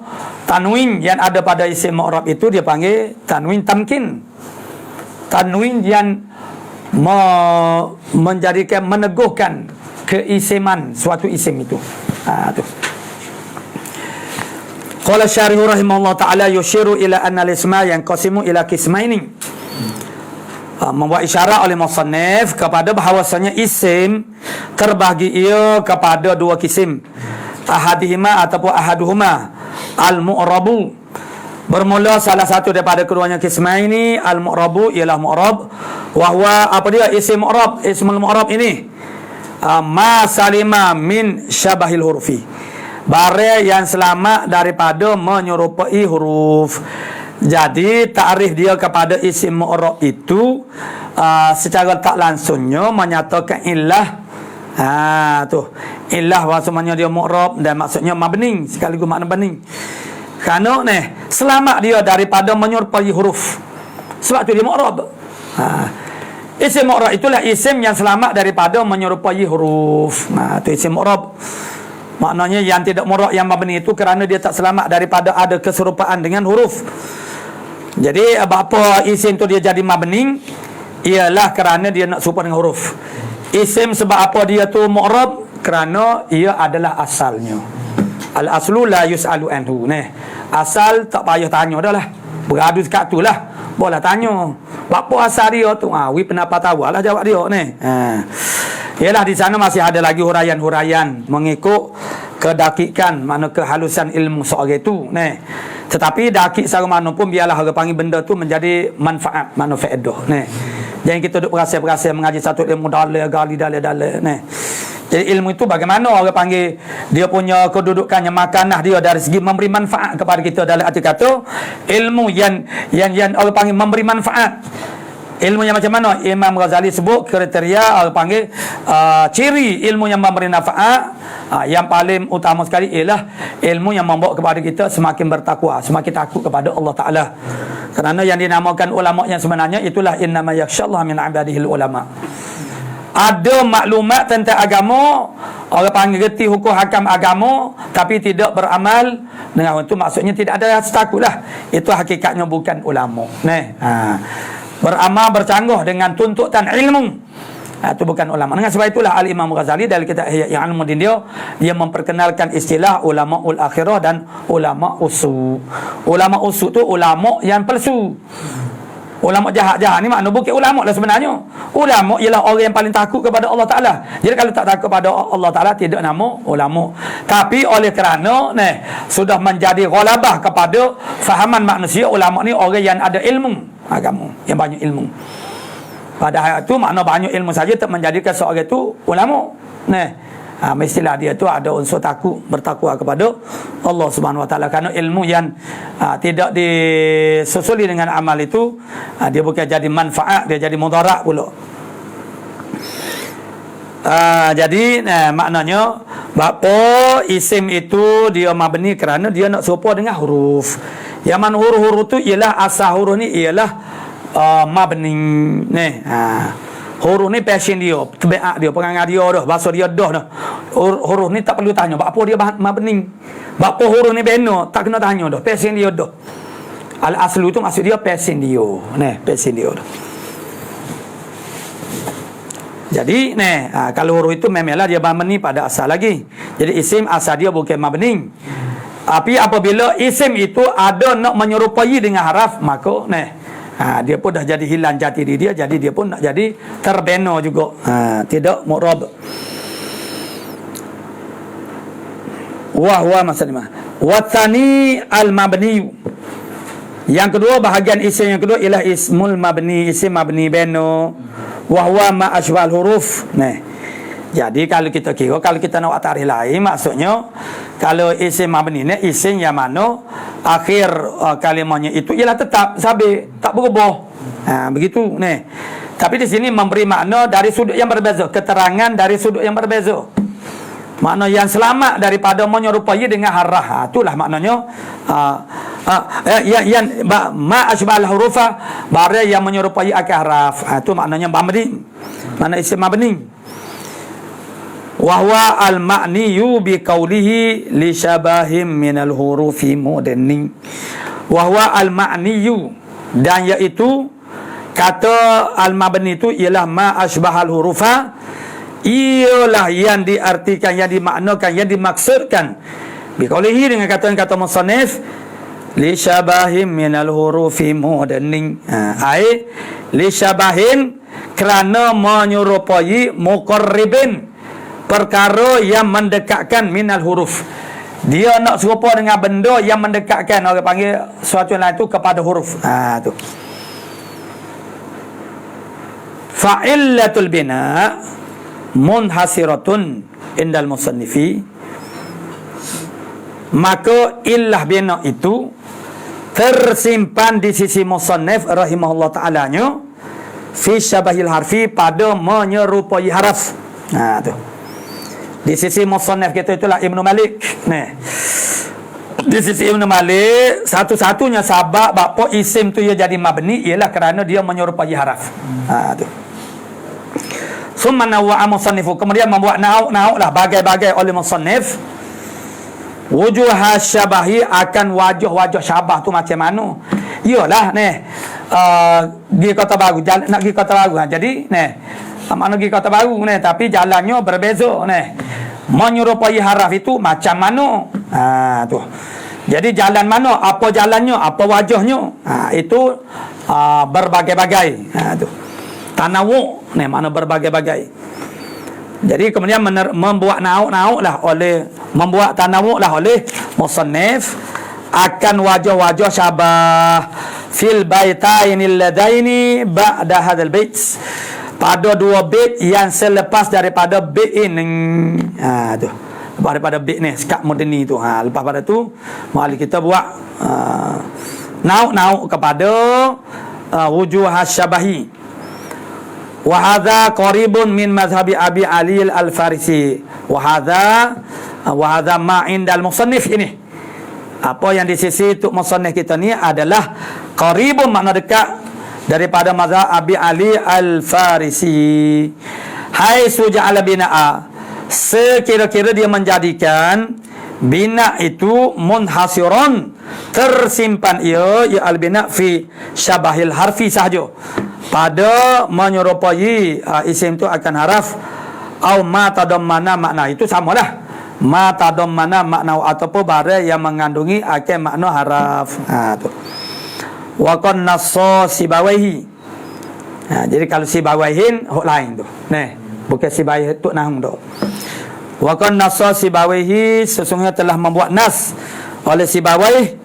tanwin yang ada pada isim mu'rab itu dia panggil tanwin tamkin. Tanwin yang menjadikan, meneguhkan keisiman suatu isim itu. Tu. Qala syarihu rahimahullah ta'ala yushiru ila anna al-isma yanqasimu ila qismaini. Membuat isyarat oleh musannif kepada bahawasanya isim terbahagi ia kepada dua kisim. Ahadihima ataupun ahaduhuma al-mu'rabu. Bermula salah satu daripada keduanya kismah ini al-mu'rabu ialah mu'rab. Wahwa apa dia isim mu'rab? Ismul mu'rab ini ma salima min syabahil hurufi. Barang yang selamat daripada menyerupai huruf. Jadi takrif dia kepada isim mu'rab itu secara tak langsungnya menyatakan illah. Tu illah maksudnya dia mu'rab dan maksudnya mabni sekaligus makna bani. Kerana selamat dia daripada menyerupai huruf. Sebab tu dia mu'rab. Isim mu'rab itulah isim yang selamat daripada menyerupai huruf. Tu isim mu'rab. Maknanya yang tidak mu'rab yang mabni itu kerana dia tak selamat daripada ada keserupaan dengan huruf. Jadi apa isim tu dia jadi mabni ialah kerana dia nak serupa dengan huruf. Isim sebab apa dia tu mu'rab? Kerana ia adalah asalnya. Al-aslu la yus'alu anhu. Asal tak payah tanya dah lah. Beradu dekat tu lah. Boleh tanya. Apa asal dia tu? We pendapat awal lah jawab dia Ialah di sana masih ada lagi huraian-huraian mengikut kedakikan, mana kehalusan ilmu seorang itu. Tetapi dakik secara mana pun biarlah orang panggil benda tu menjadi manfaat, mana faedah. Jangan kita duduk berasa-berasa mengaji satu ilmu dalil, gali dalil. Jadi ilmu itu bagaimana orang panggil dia punya kedudukannya, makanah dia dari segi memberi manfaat kepada kita. Dalam arti kata ilmu yang orang panggil memberi manfaat. Ilmu yang macam mana? Imam Ghazali sebut kriteria orang panggil ciri ilmu yang memberi manfaat. Yang paling utama sekali ialah ilmu yang membawa kepada kita semakin bertakwa, semakin takut kepada Allah Ta'ala. Kerana yang dinamakan ulama yang sebenarnya itulah innama yakhshallah min ibadihil ulama. Ada maklumat tentang agama, orang panggil reti hukum hakam agama, tapi tidak beramal dengan itu, maksudnya tidak ada rasa takut lah. Itu hakikatnya bukan ulama. Beramal bercanggah dengan tuntutan ilmu, itu bukan ulama. Dengan sebab itulah Al-Imam Ghazali dalam kitab Ihya Ulumuddin dia memperkenalkan istilah ulama ul akhirah dan ulama usu. Ulama usu tu ulama yang palsu. Ulama jahat-jahat ni makna bukan ulama lah sebenarnya. Ulama ialah orang yang paling takut kepada Allah Ta'ala. Jadi kalau tak takut kepada Allah Ta'ala, tidak nama ulama. Tapi oleh kerana sudah menjadi ghalabah kepada fahaman manusia, ulama ni orang yang ada ilmu agama, yang banyak ilmu. Padahal itu makna banyak ilmu saja tak menjadikan seorang itu ulama. mestilah dia tu ada unsur takut, bertakwa kepada Allah Subhanahu Wa Taala. Kerana ilmu yang tidak disusuli dengan amal itu, dia bukan jadi manfaat, dia jadi mudarat pula. Jadi maknanya bapa isim itu dia mabni kerana dia nak serupa dengan huruf. Yang mana huruf-huruf tu ialah asal huruf ni ialah mabni ni. Huruf ni passion dia, tabiat dia, perangai dia dah, bahasa dia dah dah. Huruf ni tak perlu tanya, apa dia mabni. Apa huruf ni bina, tak kena tanya dah, passion dia dah. Al-aslu tu maksud dia passion dia. Nah, passion dia dah. Jadi, kalau huruf itu memanglah dia mabni pada asal lagi. Jadi isim asal dia bukan mabni. Tapi apabila isim itu ada nak menyerupai dengan haraf, maka dia pun dah jadi hilang jati diri dia, jadi dia pun nak jadi terbina juga. Tidak mu'rab. Wa huwa masalimah. Wa tsani al-mabni. Yang kedua, bahagian isim yang kedua ialah ismul mabni, isim mabni bina. Wa huwa ma asbal huruf. Jadi kalau kita kira, kalau kita nak tarikh lain, maksudnya kalau isim mabni ni isim yang mana akhir kalimahnya itu ialah tetap sabit, tak berubah. Begitu ni. Tapi di sini memberi makna dari sudut yang berbeza, keterangan dari sudut yang berbeza. Makna yang selamat daripada menyerupai dengan harah. Itulah maknanya yang ma asbal hurufa, barang yang menyerupai akhir haraf. Itu maknanya mabni. Mana isim mabni. Wa huwa al-ma'niyu bi qawlihi li syabahim minal hurufi mudni. Wa huwa al-ma'niyu, dan iaitu kata al-mabni itu ialah ma asbahal hurufa, ialah yang diartikan, yang dimaknakan, yang dimaksudkan bi qawlihi dengan kata-kata musannif li syabahim minal hurufi mudni. Ai li syabahin, kerana menyerupai, muqarribin, perkara yang mendekatkan minal huruf. Dia nak serupa dengan benda yang mendekatkan, orang panggil suatu lain itu kepada huruf. Tu. Fa'illatul bina munhasiratun indal musannifi. Maka illah bina itu tersimpan di sisi musannif rahimahullah ta'alanya fi syabahil harfi, pada menyerupai haraf. Tu. Di sisi musannif kita itulah Ibnu Malik. Di sisi Ibnu Malik, satu-satunya sebab bapa isim tu ia jadi mabni ialah kerana dia menyerupai haraf. Tu. Summa nawwa'a musannifu, kemudian membuat nauk-nauk lah bagai-bagai oleh musannif. Wujuha syabahi, akan wajah-wajah syabah tu macam mana. Iyalah pergi kota baru, nak pergi kota baru. Jadi mana pergi kota baru tapi jalannya berbeza menyerupai haraf itu macam mana. Tu. Jadi jalan mana, apa jalannya, apa wajahnya, itu berbagai-bagai. Tu. Tanawu mana berbagai-bagai. Jadi kemudian membuat nauk-nauk lah oleh, membuat tanawu lah oleh musannif akan wajah-wajah syabah fil baitainil ladaini ba'da hadzal bait, pada dua bait yang selepas daripada bait ini. Tu. Daripada bait ni sekat mudni tu. Lepas pada tu mari kita buat nauk-nauk kepada wujuh syabahi. Wa hadza qaribun min mazhabi Abi Ali al-Farisi. Wa hadza ma indal musannif. Ini apa yang di sisi tu musannif kita ni adalah qaribun, makna dekat daripada mazhab Abi Ali al-Farisi. Hai suja'ala bina'a, sekira-kira dia menjadikan bina itu munhasiron, tersimpan ia al-bina fi syabahil harfi sahaja, pada menyerupai isim tu akan haraf, au ma tadammana, makna itu samalah ma tadammana makna ataupun barang yang mengandungi akan makna haraf. Tu. Wa qan nassa sibawaihi. Jadi kalau sibawaihin hok lain tu. Bukan sibawaihi tu nahum tu. Wa qan nassa sibawaihi, sesungguhnya telah membuat nas oleh Sibawaih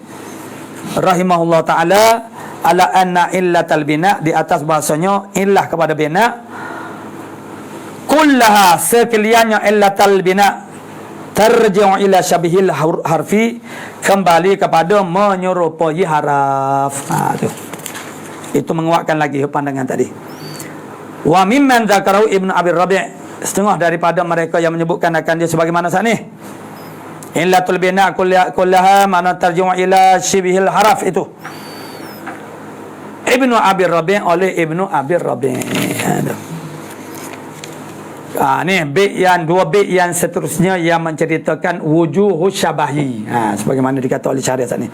rahimahullah taala ala anna illatal bina, di atas bahasanya illah kepada bina kullaha sekaliannya illatal bina tarji'u ila syabihil harfi, kembali kepada menyerupai haraf. Tu. Itu menguatkan lagi pandangan tadi. Wa mimman dzakarahu Ibnu Abi Rabi', setengah daripada mereka yang menyebutkan akan dia sebagaimana saat ni. Illatul bina kullaha mana tarji'u ila syabihil haraf itu. Ibnu Abi Rabi' oleh Ibnu Abi Rabi'. Ni bait yang dua bait yang seterusnya yang menceritakan wujuhus syabahi. Sebagaimana dikata oleh syariah saat ni.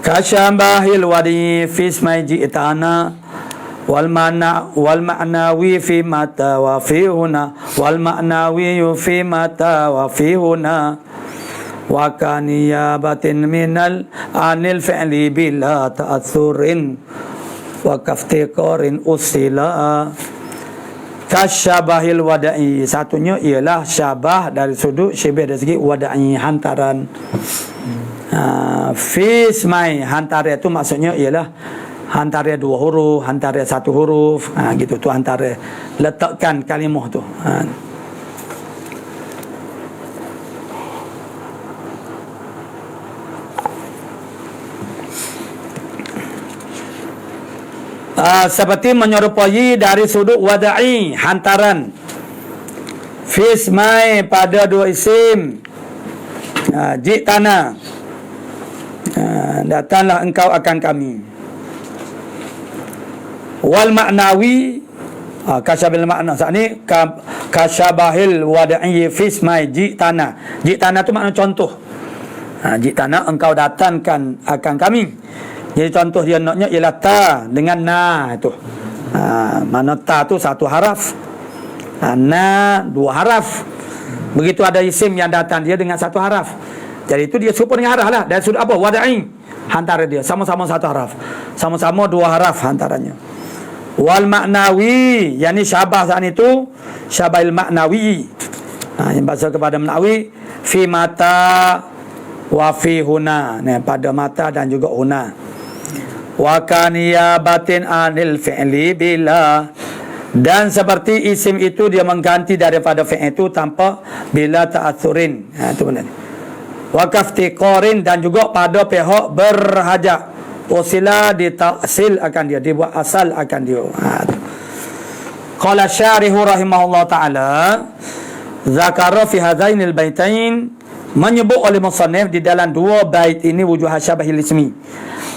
Kasyabahil wadi fi ismai ji'tana wal ma'nawi fi mata wa fi huna wal ma'nawi fi mata wa fi huna wa kaniyabatin minal anil fi'li bila ta'athurin wa kaftiqarin usila. Kasyabahil wada'i, satunya ialah syabah dari sudut syibah dari segi wada'i, hantaran. Fismai, hantaran itu maksudnya ialah hantaran dua huruf, hantaran satu huruf, gitu tu hantaran, letakkan kalimah tu. Seperti menyerupai dari sudut wada'i, hantaran. Fismai pada dua isim, ji'tana, datanglah engkau akan kami. Wal ma'nawi, kasyabil makna saat ni kasyabahil wada'i fismai ji'tana. Ji'tana tu makna contoh. Ji'tana engkau datangkan akan kami. Jadi contoh dia naknya ialah ta dengan na itu. Mana ta tu satu haraf, na dua haraf. Begitu ada isim yang datang dia dengan satu haraf. Jadi itu dia serupa dengan haraf lah. Dan sudah apa? Wada'i, hantaran dia sama-sama satu haraf, sama-sama dua haraf hantarannya. Wal ma'nawi, yakni syabah saat itu syabail ma'nawi. Yang bahasa kepada ma'nawi fi mata wa fi huna. Pada mata dan juga huna. Wa kaniyabatin anil fi'li bila, dan seperti isim itu dia mengganti daripada fi'il itu tanpa bila ta'athurin. Itu benar. Wa kaftiqarin, dan juga pada pihak berhajat, usila ditaksil akan dia, dibuat asal akan dia. Qala syarihu rahimahullah ta'ala, zakara fi hadainil baitain, menyebut oleh musannif di dalam dua bait ini wujuh syabahil ismi,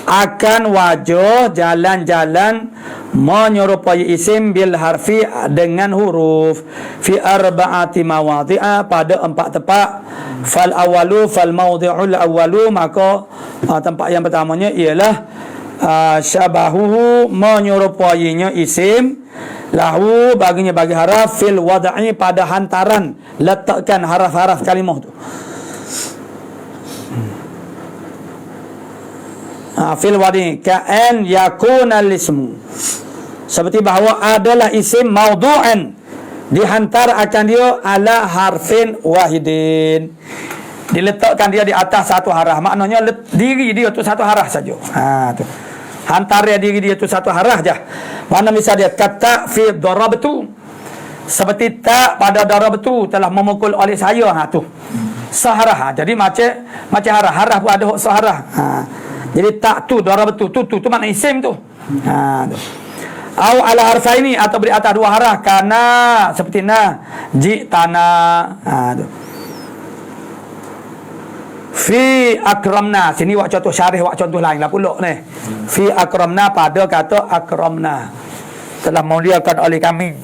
akan wajah jalan-jalan menyerupai isim bil harfi dengan huruf fi arba'ati mawadhi'a, pada 4 tempat. Fal awalu fal mawdhi'ul awalu, maka tempat yang pertamanya ialah syabahuhu, menyerupainya isim, lahu baginya bagi haraf, fil wad'i pada hantaran, letakkan haraf-haraf kalimah tu. Fil wadi ka'an yakuna al-ismu, seperti bahawa adalah isim maudhu'an, dihantar akan dia ala harfin wahidin, diletakkan dia di atas satu haraf, maknanya diri dia tu satu haraf saja. Tu hantar diri dia tu satu haraf je. Mana misal dia kata fi darabtu, seperti tak pada darabtu telah memukul oleh saya. Tu saharah. Jadi macam haraf pun ada saharah. Jadi tak tu darabtu tu makna isim tu. Tu. Au ala harfaini, atau beri atas dua haraf, kana seperti na, ji'tana. Tu. Fi akramna, sini wak contoh syarih, wak contoh lain lah pula ni. Fi akramna, pada kata akramna, telah memuliakan oleh kami.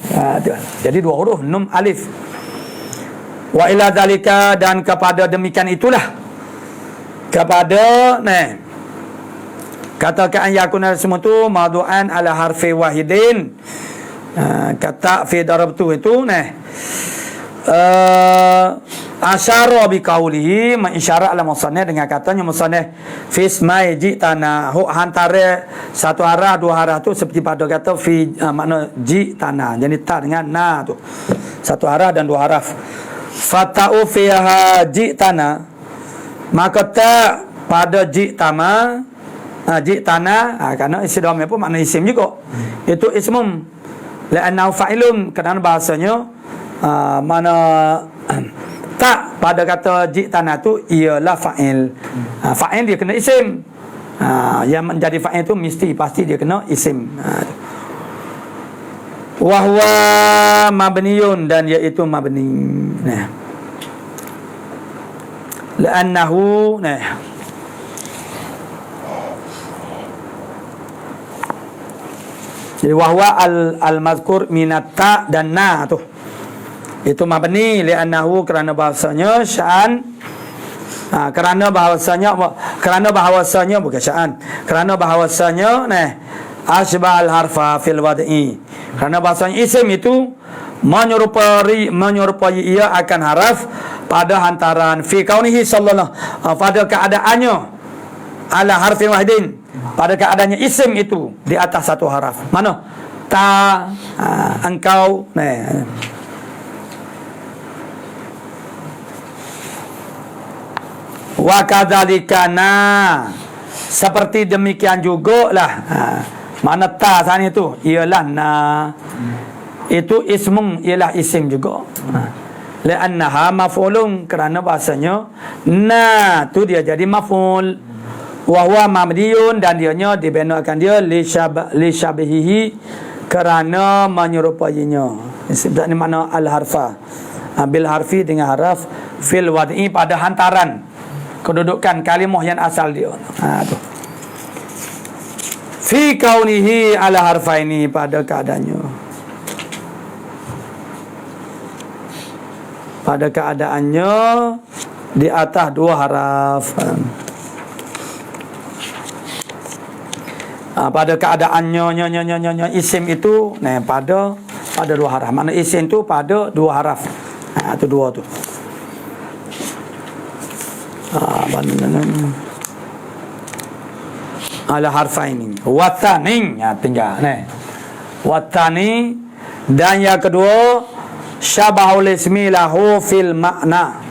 Jadi dua huruf, nun alif. Wa ila zalika, dan kepada demikian itulah, kepada ni katakan yakuna semua tu madu'an ala harfi wahidin. Kata fi darabtu itu asyara bi qawlihi, mengisyarat ala musannif dengan katanya musannif fi ismai ji'tana, hantara satu harah dua harah tu seperti pada kata fi makna ji'tana, jadi ta dengan na tu satu harah dan dua haraf. Fata'u fiha ji'tana, maka ta pada ji'tama, ji'tana, kerana isim dhamir pun makna isim juga. Itu ismum la'annahu fa'ilun, kerana bahasanya mana tak pada kata ji'tana tu ialah fa'il. Fa'il dia kena isim. Yang menjadi fa'il tu pasti dia kena isim. Wa huwa mabniyun, dan iaitu mabni. Nah. La'annahu jadi wahwa al-mazkur minat ta dan na tu. Itu mabni li'annahu, kerana bahasanya sya'an. Kerana bahawasanya bukan sya'an. Kerana bahawasanya asbahal harfa fil wad'i. Kerana bahasanya isim itu menyerupai ia akan haraf pada hantaran fi kaunihi sallallahu, pada keadaannya ala harfin wahidin, pada keadaannya isim itu di atas satu haraf. Mana? Ta, engkau, wa kadzalika na, seperti demikian jugalah. Mana ta sana itu ialah na, itu ismun, ialah isim juga. La'annaha maf'ulun, kerana bahasanya na tu dia jadi maf'ul. Wa huwa mabniyun, dan dianya dibinakan dia li syabihihi, kerana menyerupainya. Sebab ni mana al harfa, bil harfi dengan haraf, fil wad'i pada hantaran kedudukan kalimah yang asal dia. Tu fi kaunihi ala harfaini, pada keadaannya di atas dua haraf. Pada keadaannya isim itu pada dua haraf. Mana isim tu pada dua haraf. Itu dua tu. Ala harfaini watani, tinggal watani. Dan yang kedua syabahul ismi lahu fil makna,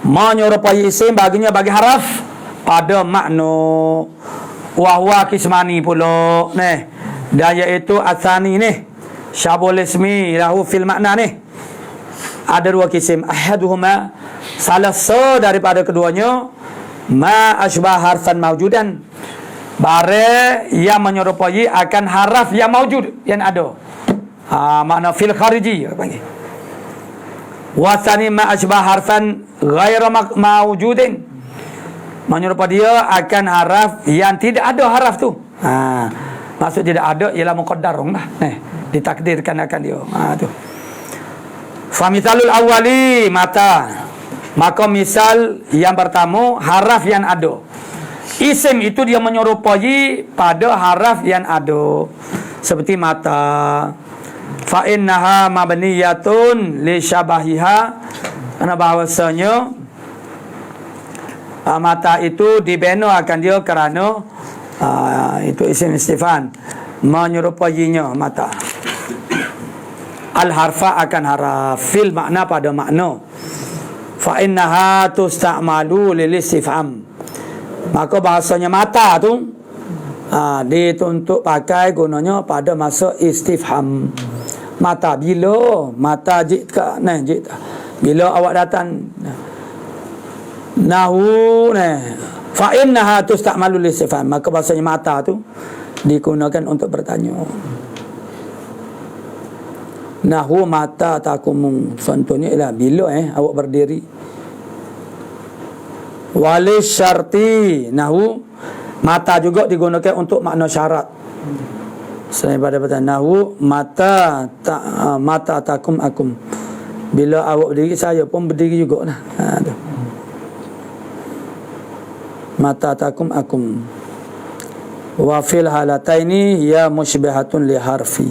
menyerupai isim baginya bagi haraf pada makna. Wahwa kismani pula dan iaitu asani syabahul ismi lahu fil makna ada dua kisim. Ahaduhuma, salah daripada keduanya, ma asbah harfan mawjudan, bare yang menyerupai akan haraf yang mawjud, yang ada. Makna fil khariji panggil. Wasani ma asbah harfan ghaira mawjudin, menyerupai dia akan haraf yang tidak ada haraf tu. Maksud tidak ada ialah muqaddarun lah. Ditakdirkan akan dia. Tu. Fa misalul awwali mata. Maka misal yang pertama, haraf yang ada. Isim itu dia menyerupai pada haraf yang ada. Seperti mata. Fa innaha mabniyatun li syabahiha, karena bahawasanya mata itu dibina akan dia kerana itu isim istifan, menyerupainya mata. Al-harfa akan haraf, fil makna pada makna. Fa innaha tusta'malu lil istifham, maka bahasanya mata tu dituntut pakai gunanya pada masa istifham. Mata bila, mata jika jika bila awak datang, nahu fa innaha tusta'malu lil istifham, maka bahasanya mata tu digunakan untuk bertanya. Nahu mata takum, contohnya ialah bila awak berdiri. Walis syarti, nahu mata juga digunakan untuk makna syarat. Selain pada nahu mata takum akum, bila awak berdiri saya pun berdiri juga lah. Mata takum akum. Wa fil halataini ya musybihatun li harfi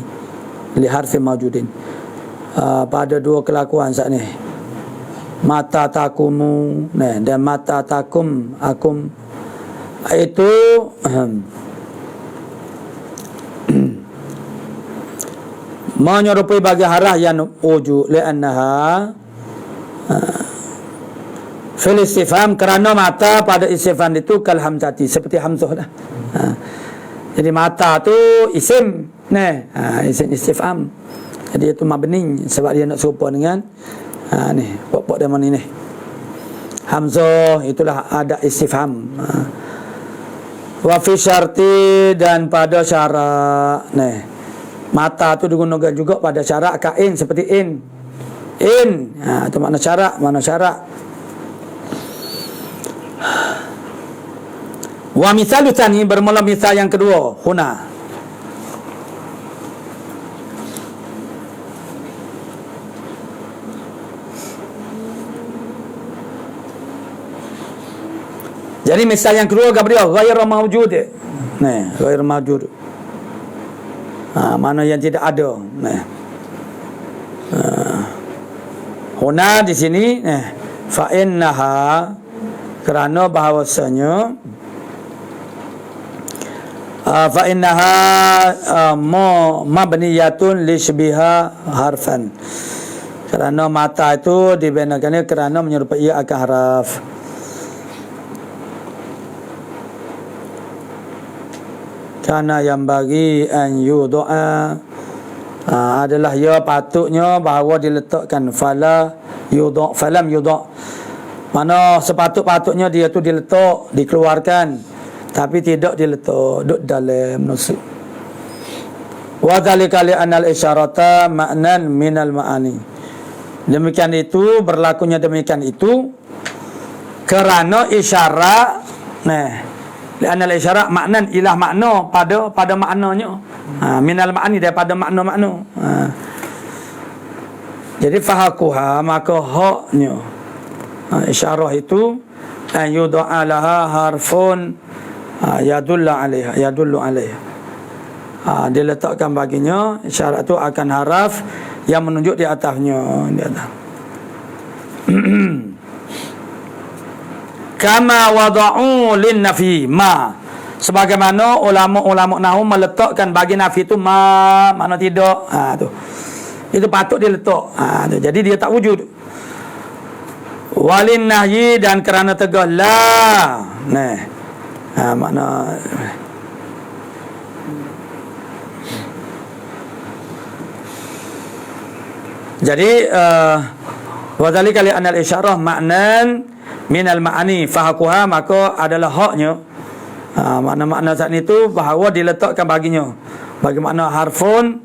mawjudin. Pada dua kelakuan saat ni, mata takumu dan mata takum akum, itu menyerupai bagi harah yang wujud, li'annaha fil istifham, kerana mata pada istifham itu kal hamzati, seperti hamzah dah. Jadi mata tu isim isim istifham, Jadi itu mabni sebab dia nak serupa dengan ni pokok dia mana ni. Hamzah itulah ada istifham. Wa fi syarti dan pada syarat. Mata tu digunakan juga pada syarat kain seperti in. Itu makna syarat, Wa misalu tsani bermula misal yang kedua, huna. Jadi misal yang kedua Gabriel ghairu mawjud. Ghairu mawjud. Mana yang tidak ada. Huna di sini fa innaha kerana bahawasanya fa innaha mabniyatun li sybiha harfan. Kerana mata itu dibinakannya kerana menyerupai ia akan haraf. Karena yang bagi an yudu'a adalah ya patutnya bahawa diletakkan falam yudu'. Mana sepatut-patutnya dia tu diletak, dikeluarkan, tapi tidak diletak duduk dalam nusuk. Wa dzalika li anal isyarata ma'nan minal ma'ani. Demikian itu berlakunya demikian itu kerana isyarat Li'anal isyarat maknan ilah makna pada maknanya. Minal ma'ani daripada makna-makna. Jadi fahakuha maka haknya isyarah itu an yud'a laha harfun yadullu alaiha. Diletakkan baginya isyarat itu akan haraf yang menunjuk di atasnya, di atas. Kama wada'u lin nafi ma, sebagaimana ulama-ulama nahwu meletakkan bagi nafi itu ma makna tidak. Tu itu patut diletak. Jadi dia tak wujud. Walin nahyi dan kerana tegah la. Makna jadi wadzalika li anal isyarah ma'nan minal ma'ani fahakuha maka adalah haknya makna-makna saat itu bahawa diletakkan baginya bagi makna harfun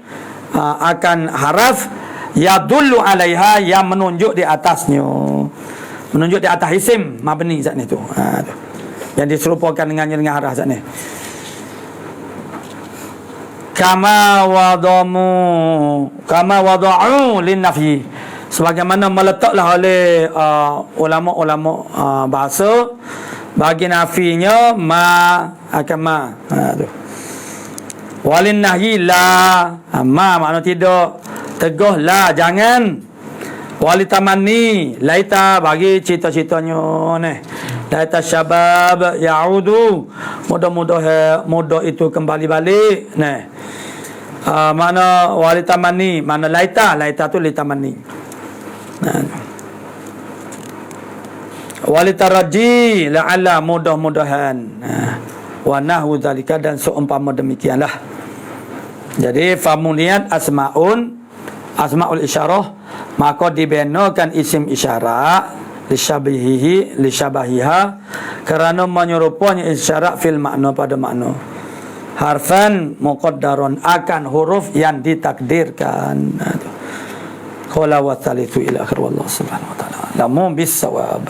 akan haraf yadullu alaiha yang menunjuk di atasnya, menunjuk di atas isim mabni saat itu yang diserupakan dengan haraf saat ini. Kama wada'u lin nafi, sebagaimana meletaklah oleh ulama-ulama bahasa bagi nafinya ma akan ma. Tu. Walin nahyi la, ma makna tidak, teguh la jangan. Walitamanni laita bagi cita-citanya laita syabab ya'udu, mudah itu kembali balik. Mana walitamanni, mana laita tu litamanni. Walitaraji la'alla mudah-mudahan wa nahwu zalika dan seumpama demikianlah. Jadi famuniat asmaul isyarah maka dibenakan isim isyarat lisyabahiha kerana menyerupanya isyarat fil makna pada makna. Harfan muqaddarun akan huruf yang ditakdirkan. Qala wa thalithu ila akhir wallahu subhanahu wa ta'ala lamun bis sawab.